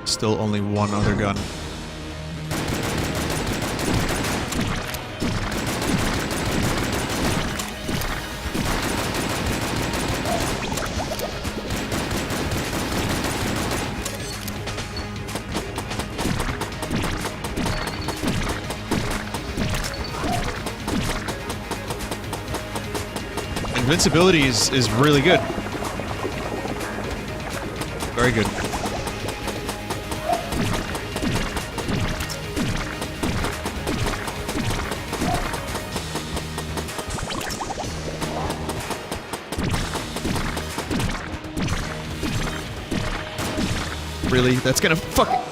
Still only one other gun. Invincibility is really good. Very good. Really? That's gonna fucking...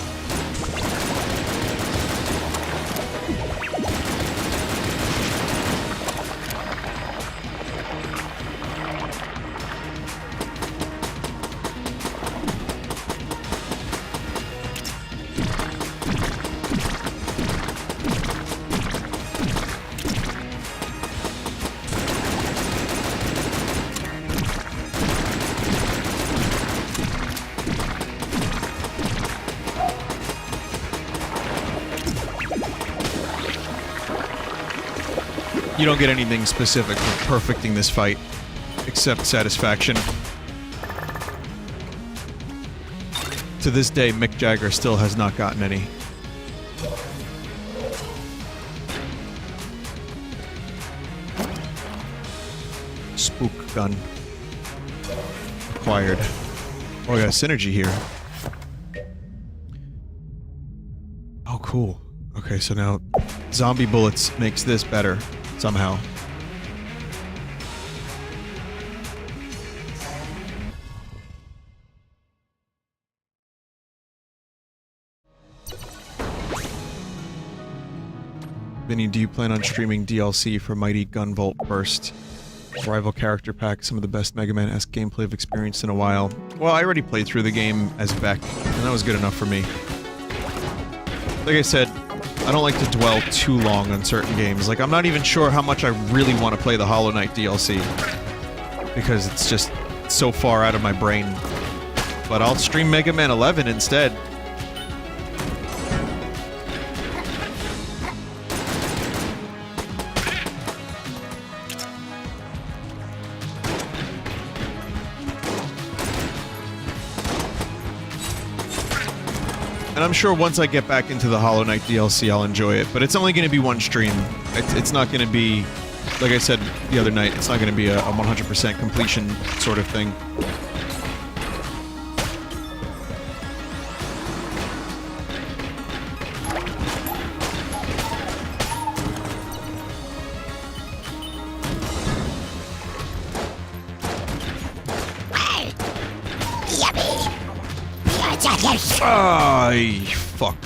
You don't get anything specific for perfecting this fight, except satisfaction. To this day, Mick Jagger still has not gotten any. Spook gun. Acquired. Oh, I got a synergy here. Oh, cool. Okay, so now zombie bullets makes this better. Somehow. Vinny, do you plan on streaming DLC for Mighty Gunvolt Burst? Rival character pack, some of the best Mega Man-esque gameplay I've experienced in a while. Well, I already played through the game as Beck, and that was good enough for me. Like I said, I don't like to dwell too long on certain games. Like, I'm not even sure how much I really want to play the Hollow Knight DLC. Because it's just so far out of my brain. But I'll stream Mega Man 11 instead. And I'm sure once I get back into the Hollow Knight DLC, I'll enjoy it. But it's only going to be one stream. It's not going to be, like I said the other night, it's not going to be a 100% completion sort of thing. Ay, fuck.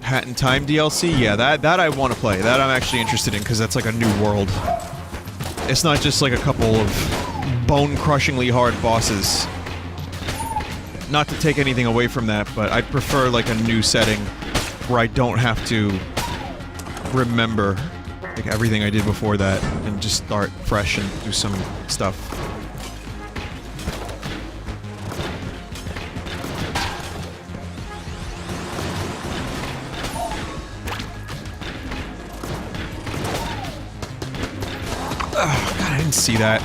Hat in Time DLC? Yeah, that I want to play. That I'm actually interested in, because that's like a new world. It's not just like a couple of bone-crushingly hard bosses. Not to take anything away from that, but I'd prefer like a new setting where I don't have to remember like everything I did before that and just start fresh and do some stuff. Oh, God, I didn't see that.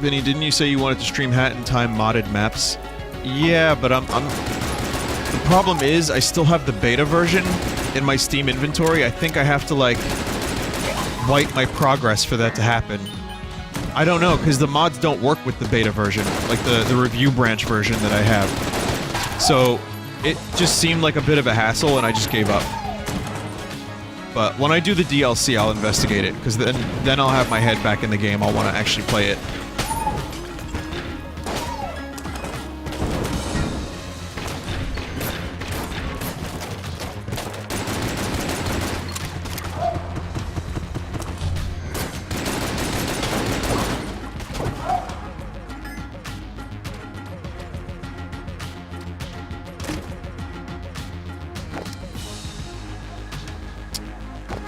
Vinny, didn't you say you wanted to stream Hat in Time modded maps? Yeah, but the problem is, I still have the beta version in my Steam inventory. I think I have to, like, wipe my progress for that to happen. I don't know, because the mods don't work with the beta version, like the review branch version that I have. So, it just seemed like a bit of a hassle, and I just gave up. But when I do the DLC, I'll investigate it, because then I'll have my head back in the game. I'll want to actually play it.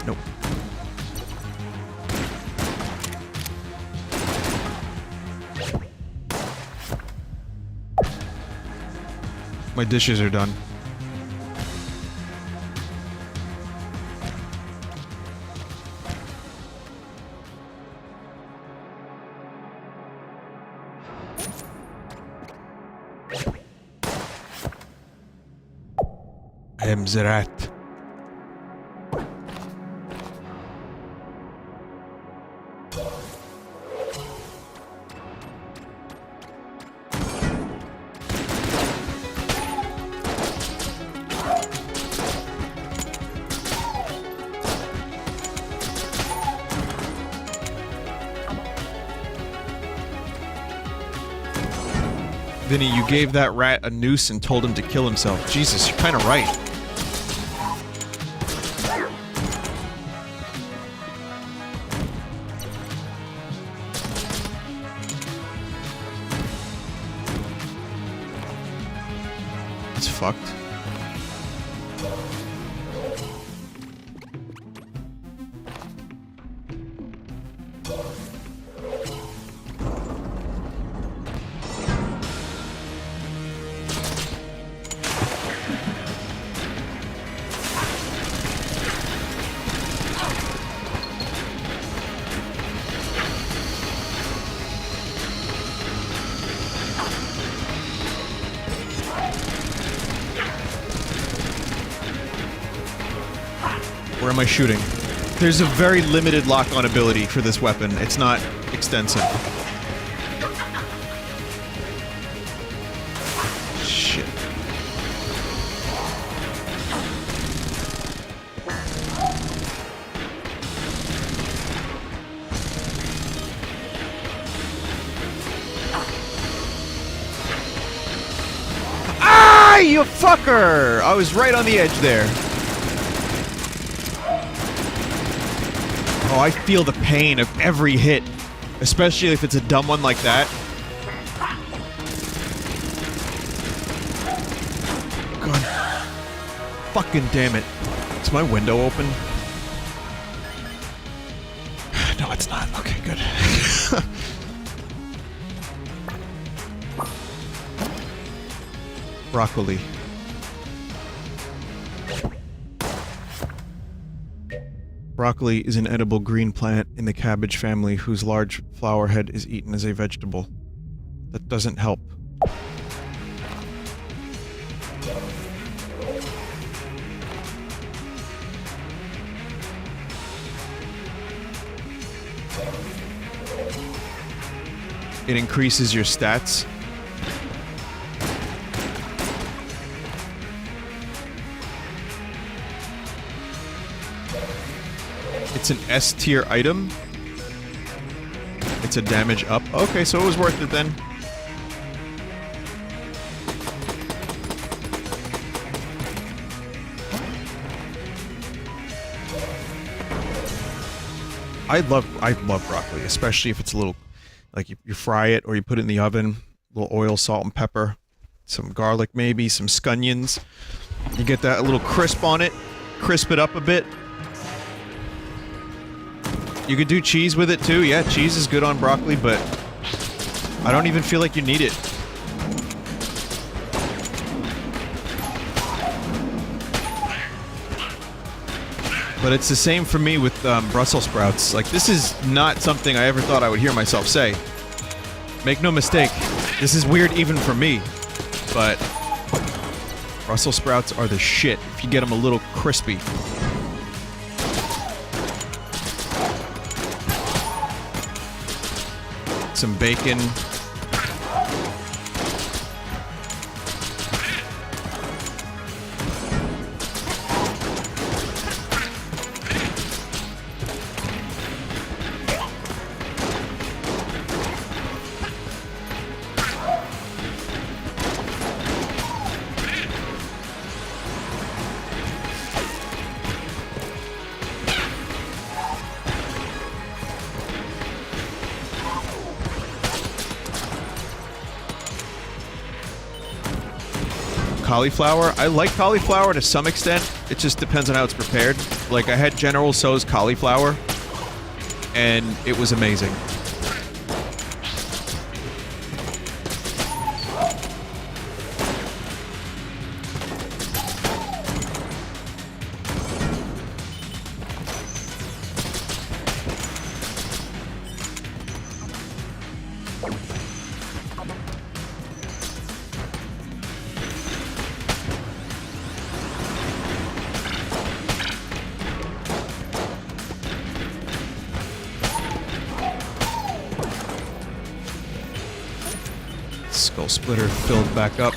Nope. My dishes are done. Zerat. Vinny, you gave that rat a noose and told him to kill himself. Jesus, you're kinda right. It's fucked. Where am I shooting? There's a very limited lock-on ability for this weapon. It's not extensive. Shit. Ah, you fucker! I was right on the edge there. Oh, I feel the pain of every hit, especially if it's a dumb one like that. God. Fucking damn it. Is my window open? No, it's not. Okay, good. Broccoli. Broccoli is an edible green plant in the cabbage family whose large flower head is eaten as a vegetable. That doesn't help. It increases your stats. It's an S tier item. It's a damage up. Okay, so it was worth it then. I love broccoli, especially if it's a little, like you fry it or you put it in the oven. A little oil, salt, and pepper. Some garlic maybe, some scunions. You get that little crisp on it. Crisp it up a bit. You could do cheese with it too. Yeah, cheese is good on broccoli, but I don't even feel like you need it. But it's the same for me with Brussels sprouts. Like, this is not something I ever thought I would hear myself say. Make no mistake, this is weird even for me, but Brussels sprouts are the shit if you get them a little crispy. Some bacon. Cauliflower. I like cauliflower to some extent. It just depends on how it's prepared. Like, I had General Tso's cauliflower, and it was amazing. Skull splitter filled back up.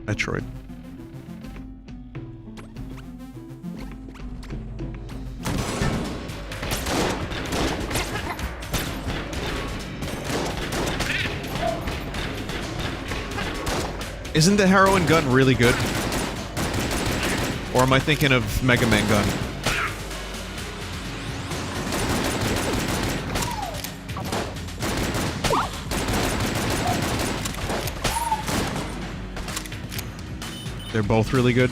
Metroid. Isn't the heroin gun really good? Or am I thinking of Mega Man gun? They're both really good.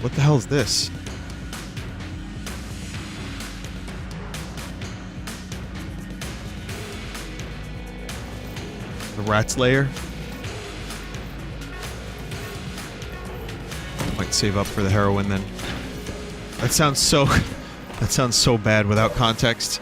What the hell is this? The rat's lair. Might save up for the heroin then. That sounds so... that sounds so bad without context.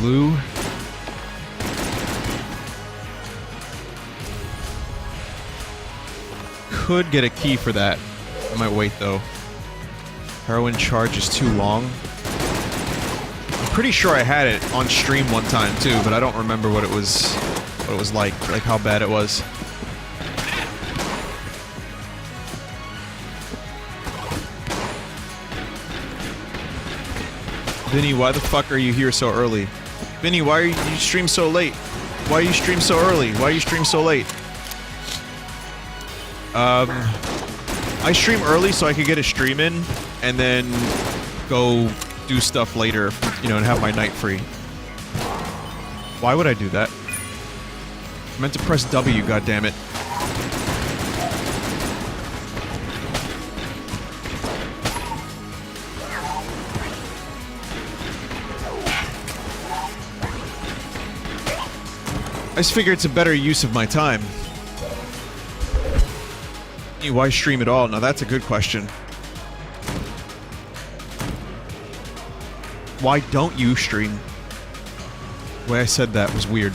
Blue. Could get a key for that. I might wait though. Heroin charge is too long. I'm pretty sure I had it on stream one time too, but I don't remember what it was like how bad it was. Vinny, why the fuck are you here so early? Vinny, why are you stream so late? Why you stream so early? Why you stream so late? I stream early so I could get a stream in, and then go do stuff later, you know, and have my night free. Why would I do that? I meant to press W, goddammit. I just figure it's a better use of my time. Why stream at all? Now that's a good question. Why don't you stream? The way I said that was weird.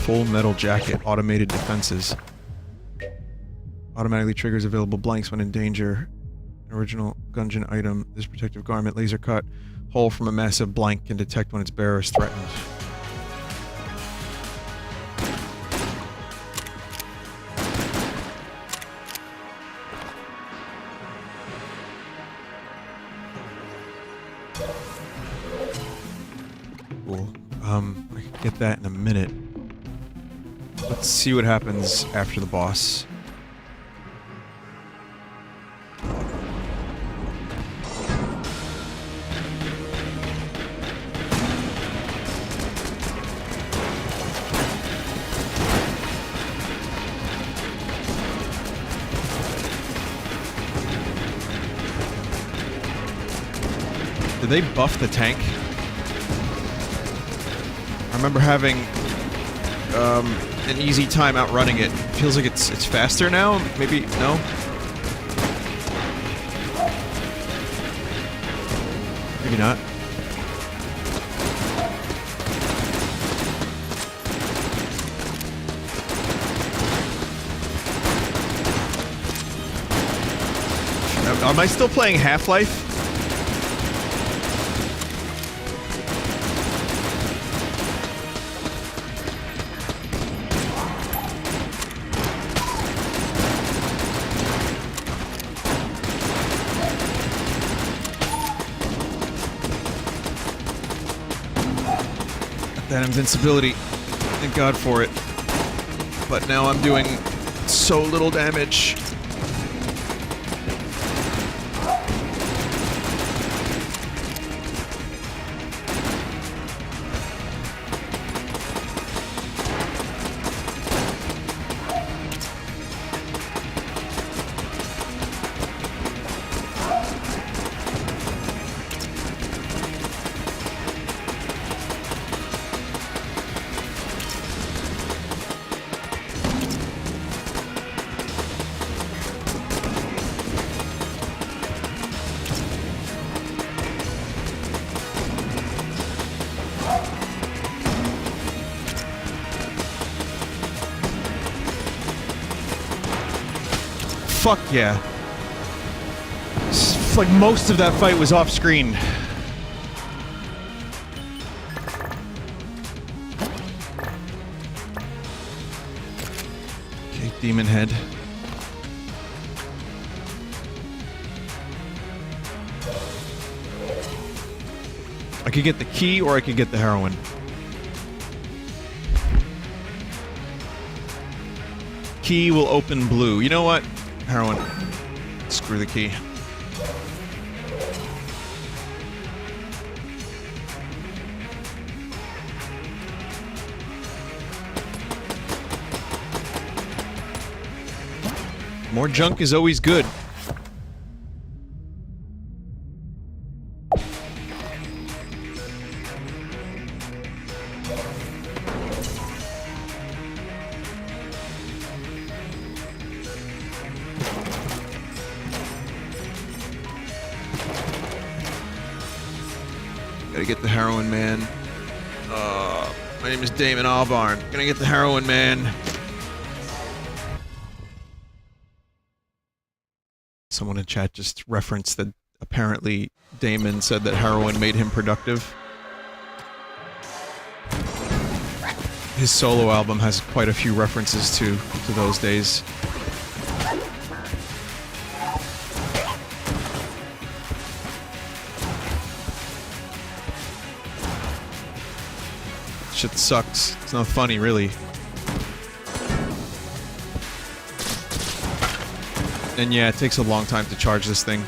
Full metal jacket, automated defenses. Automatically triggers available blanks when in danger. An original Gungeon item. This protective garment, laser cut. Hole from a massive blank can detect when its bearer is threatened. Cool. I can get that in a minute. Let's see what happens after the boss. Did they buff the tank? I remember having an easy time outrunning it. Feels like it's faster now? Maybe no? Maybe not. Am I still playing Half-Life? That invincibility. Thank God for it. But now I'm doing so little damage. Fuck yeah. It's like most of that fight was off screen. Okay, demon head. I could get the key or I could get the heroin. Key will open blue. You know what? Heroin. Screw the key. More junk is always good. Gotta get the heroin, man. My name is Damon Albarn. Gonna get the heroin, man. Someone in chat just referenced that apparently Damon said that heroin made him productive. His solo album has quite a few references to those days. Shit sucks. It's not funny, really. And yeah, it takes a long time to charge this thing.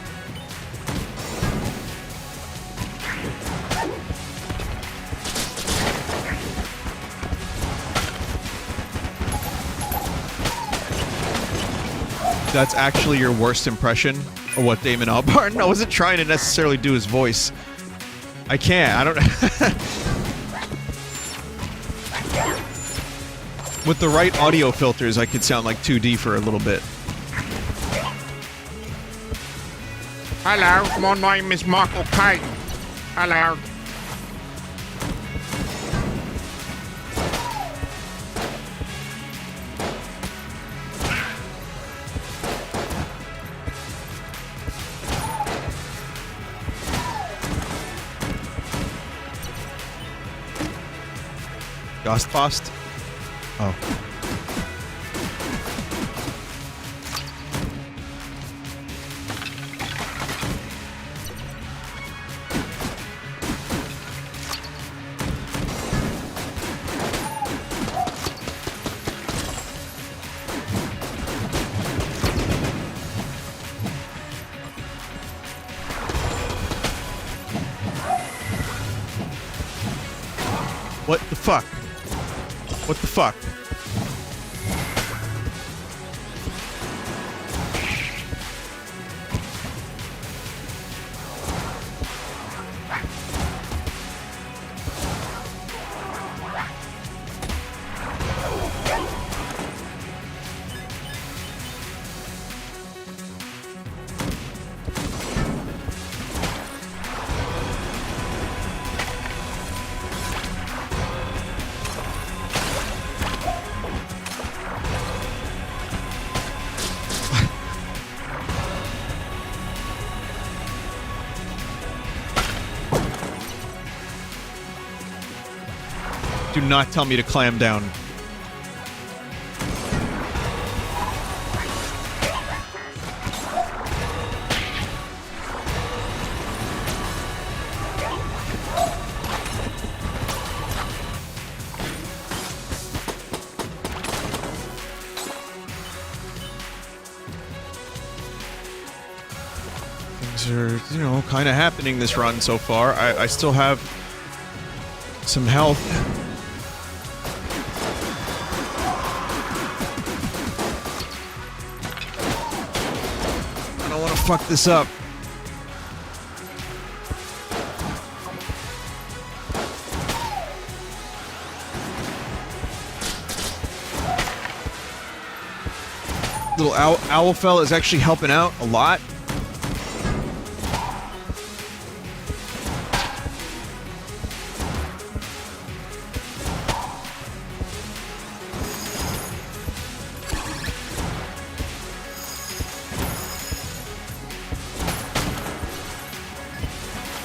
That's actually your worst impression of what Damon Albarn? I wasn't trying to necessarily do his voice. I can't. I don't... With the right audio filters, I could sound like 2D for a little bit. Hello, my name is Michael Caine. Hello. Ghostbust? Oh. What the fuck? What the fuck? Do not tell me to clam down. Things are, you know, kind of happening this run so far. I still have some health. Fuck this up. Little owl fella is actually helping out a lot.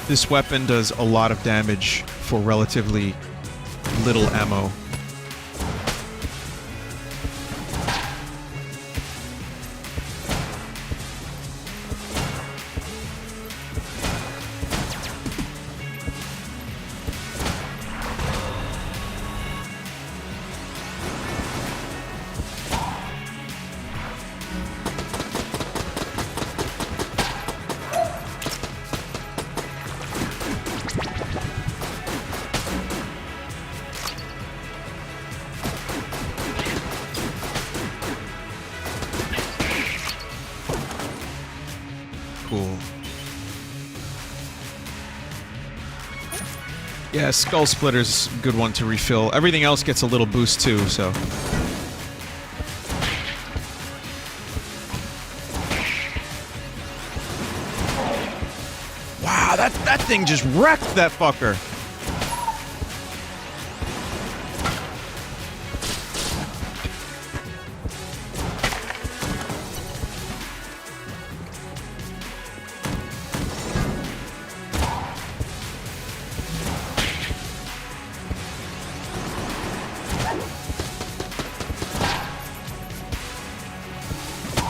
This weapon does a lot of damage for relatively little ammo. cool. Yeah, Skull Splitter's a good one to refill. Everything else gets a little boost too, so... Wow, that thing just wrecked that fucker!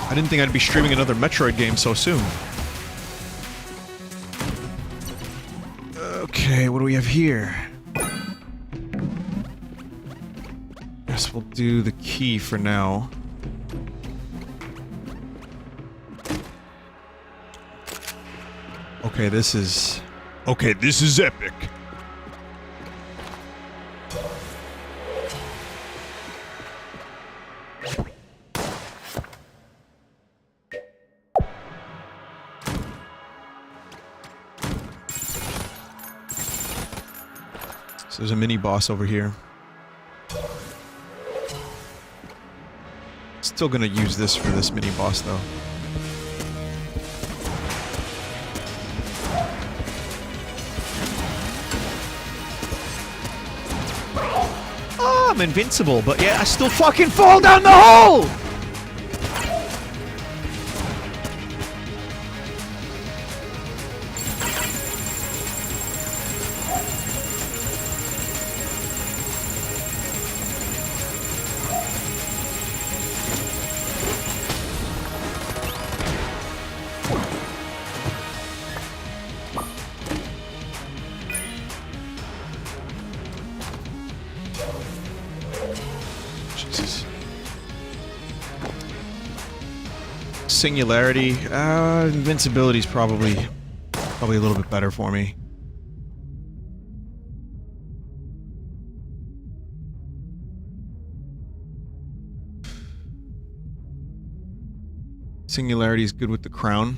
I didn't think I'd be streaming another Metroid game so soon. Okay, what do we have here? Guess we'll do the key for now. Okay, this is... Okay, this is epic. There's a mini boss over here. Still gonna use this for this mini boss though. Oh, I'm invincible, but yeah, I still fucking fall down the hole! Singularity, invincibility's probably a little bit better for me. Singularity is good with the crown.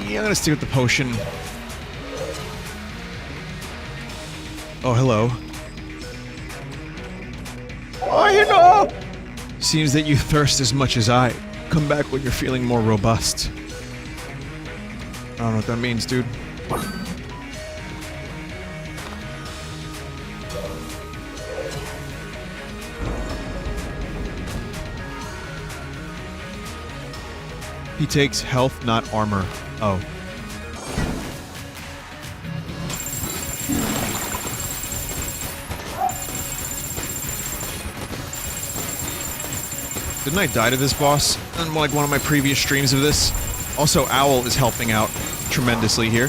Yeah, I'm gonna stick with the potion. Oh, hello. Oh, you know! Seems that you thirst as much as I. Come back when you're feeling more robust. I don't know what that means, dude. He takes health, not armor. Oh. Didn't I die to this boss in like one of my previous streams of this? Also, Owl is helping out tremendously here.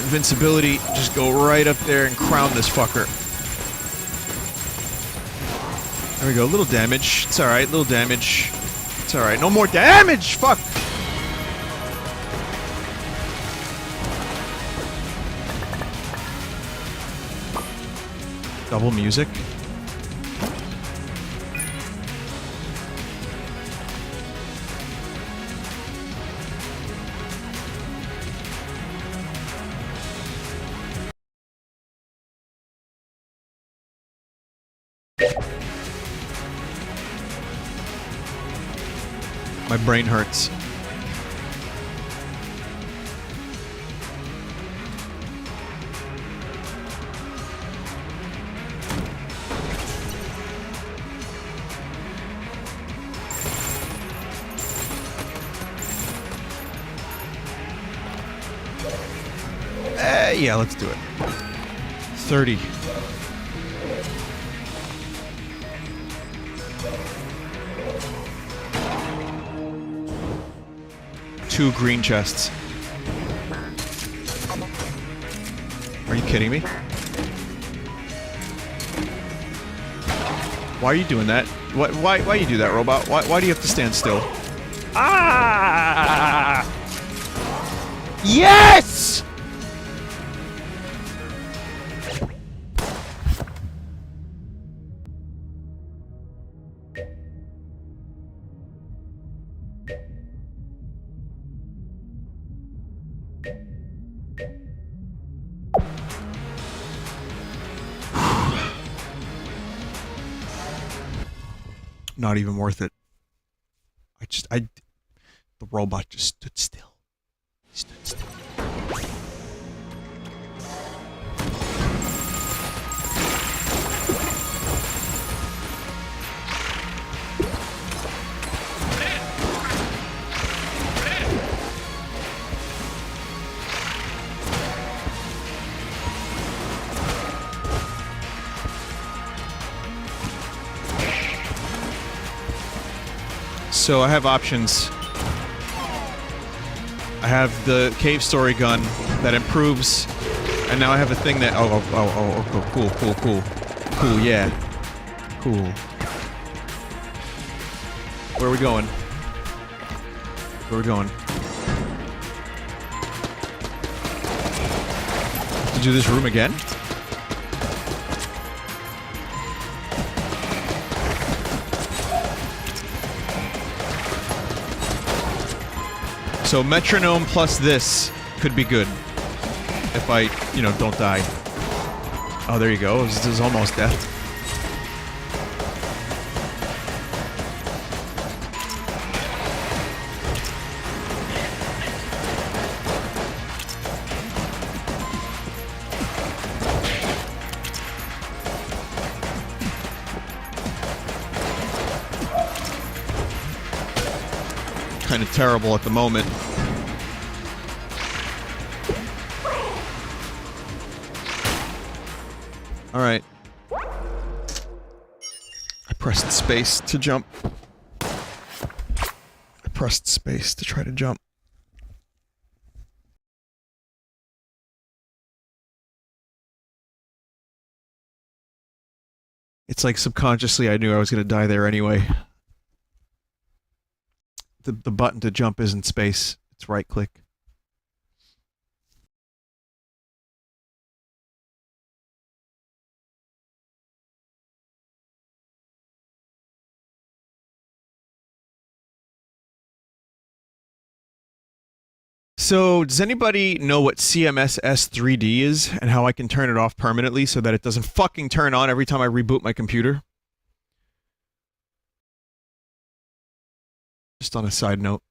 Invincibility, just go right up there and crown this fucker. There we go, little damage. It's alright, little damage. It's alright, no more damage! Fuck! Double music. My brain hurts. Yeah, let's do it. 30. Two green chests. Are you kidding me? Why are you doing that? Why you do that, robot? Why do you have to stand still? Ah! Yes! Not even worth it. The robot just stood still. He stood still. So I have options. I have the cave story gun that improves, and now I have a thing that cool, yeah, cool. Where are we going? Where are we going? To do this room again? So metronome plus this could be good. If I, you know, don't die. Oh, there you go. This is almost death. Kind of terrible at the moment. Alright. I pressed space to jump. I pressed space to try to jump. It's like subconsciously I knew I was gonna die there anyway. The button to jump isn't space, it's right click. So, does anybody know what CMSS 3D is and how I can turn it off permanently so that it doesn't fucking turn on every time I reboot my computer? Just on a side note.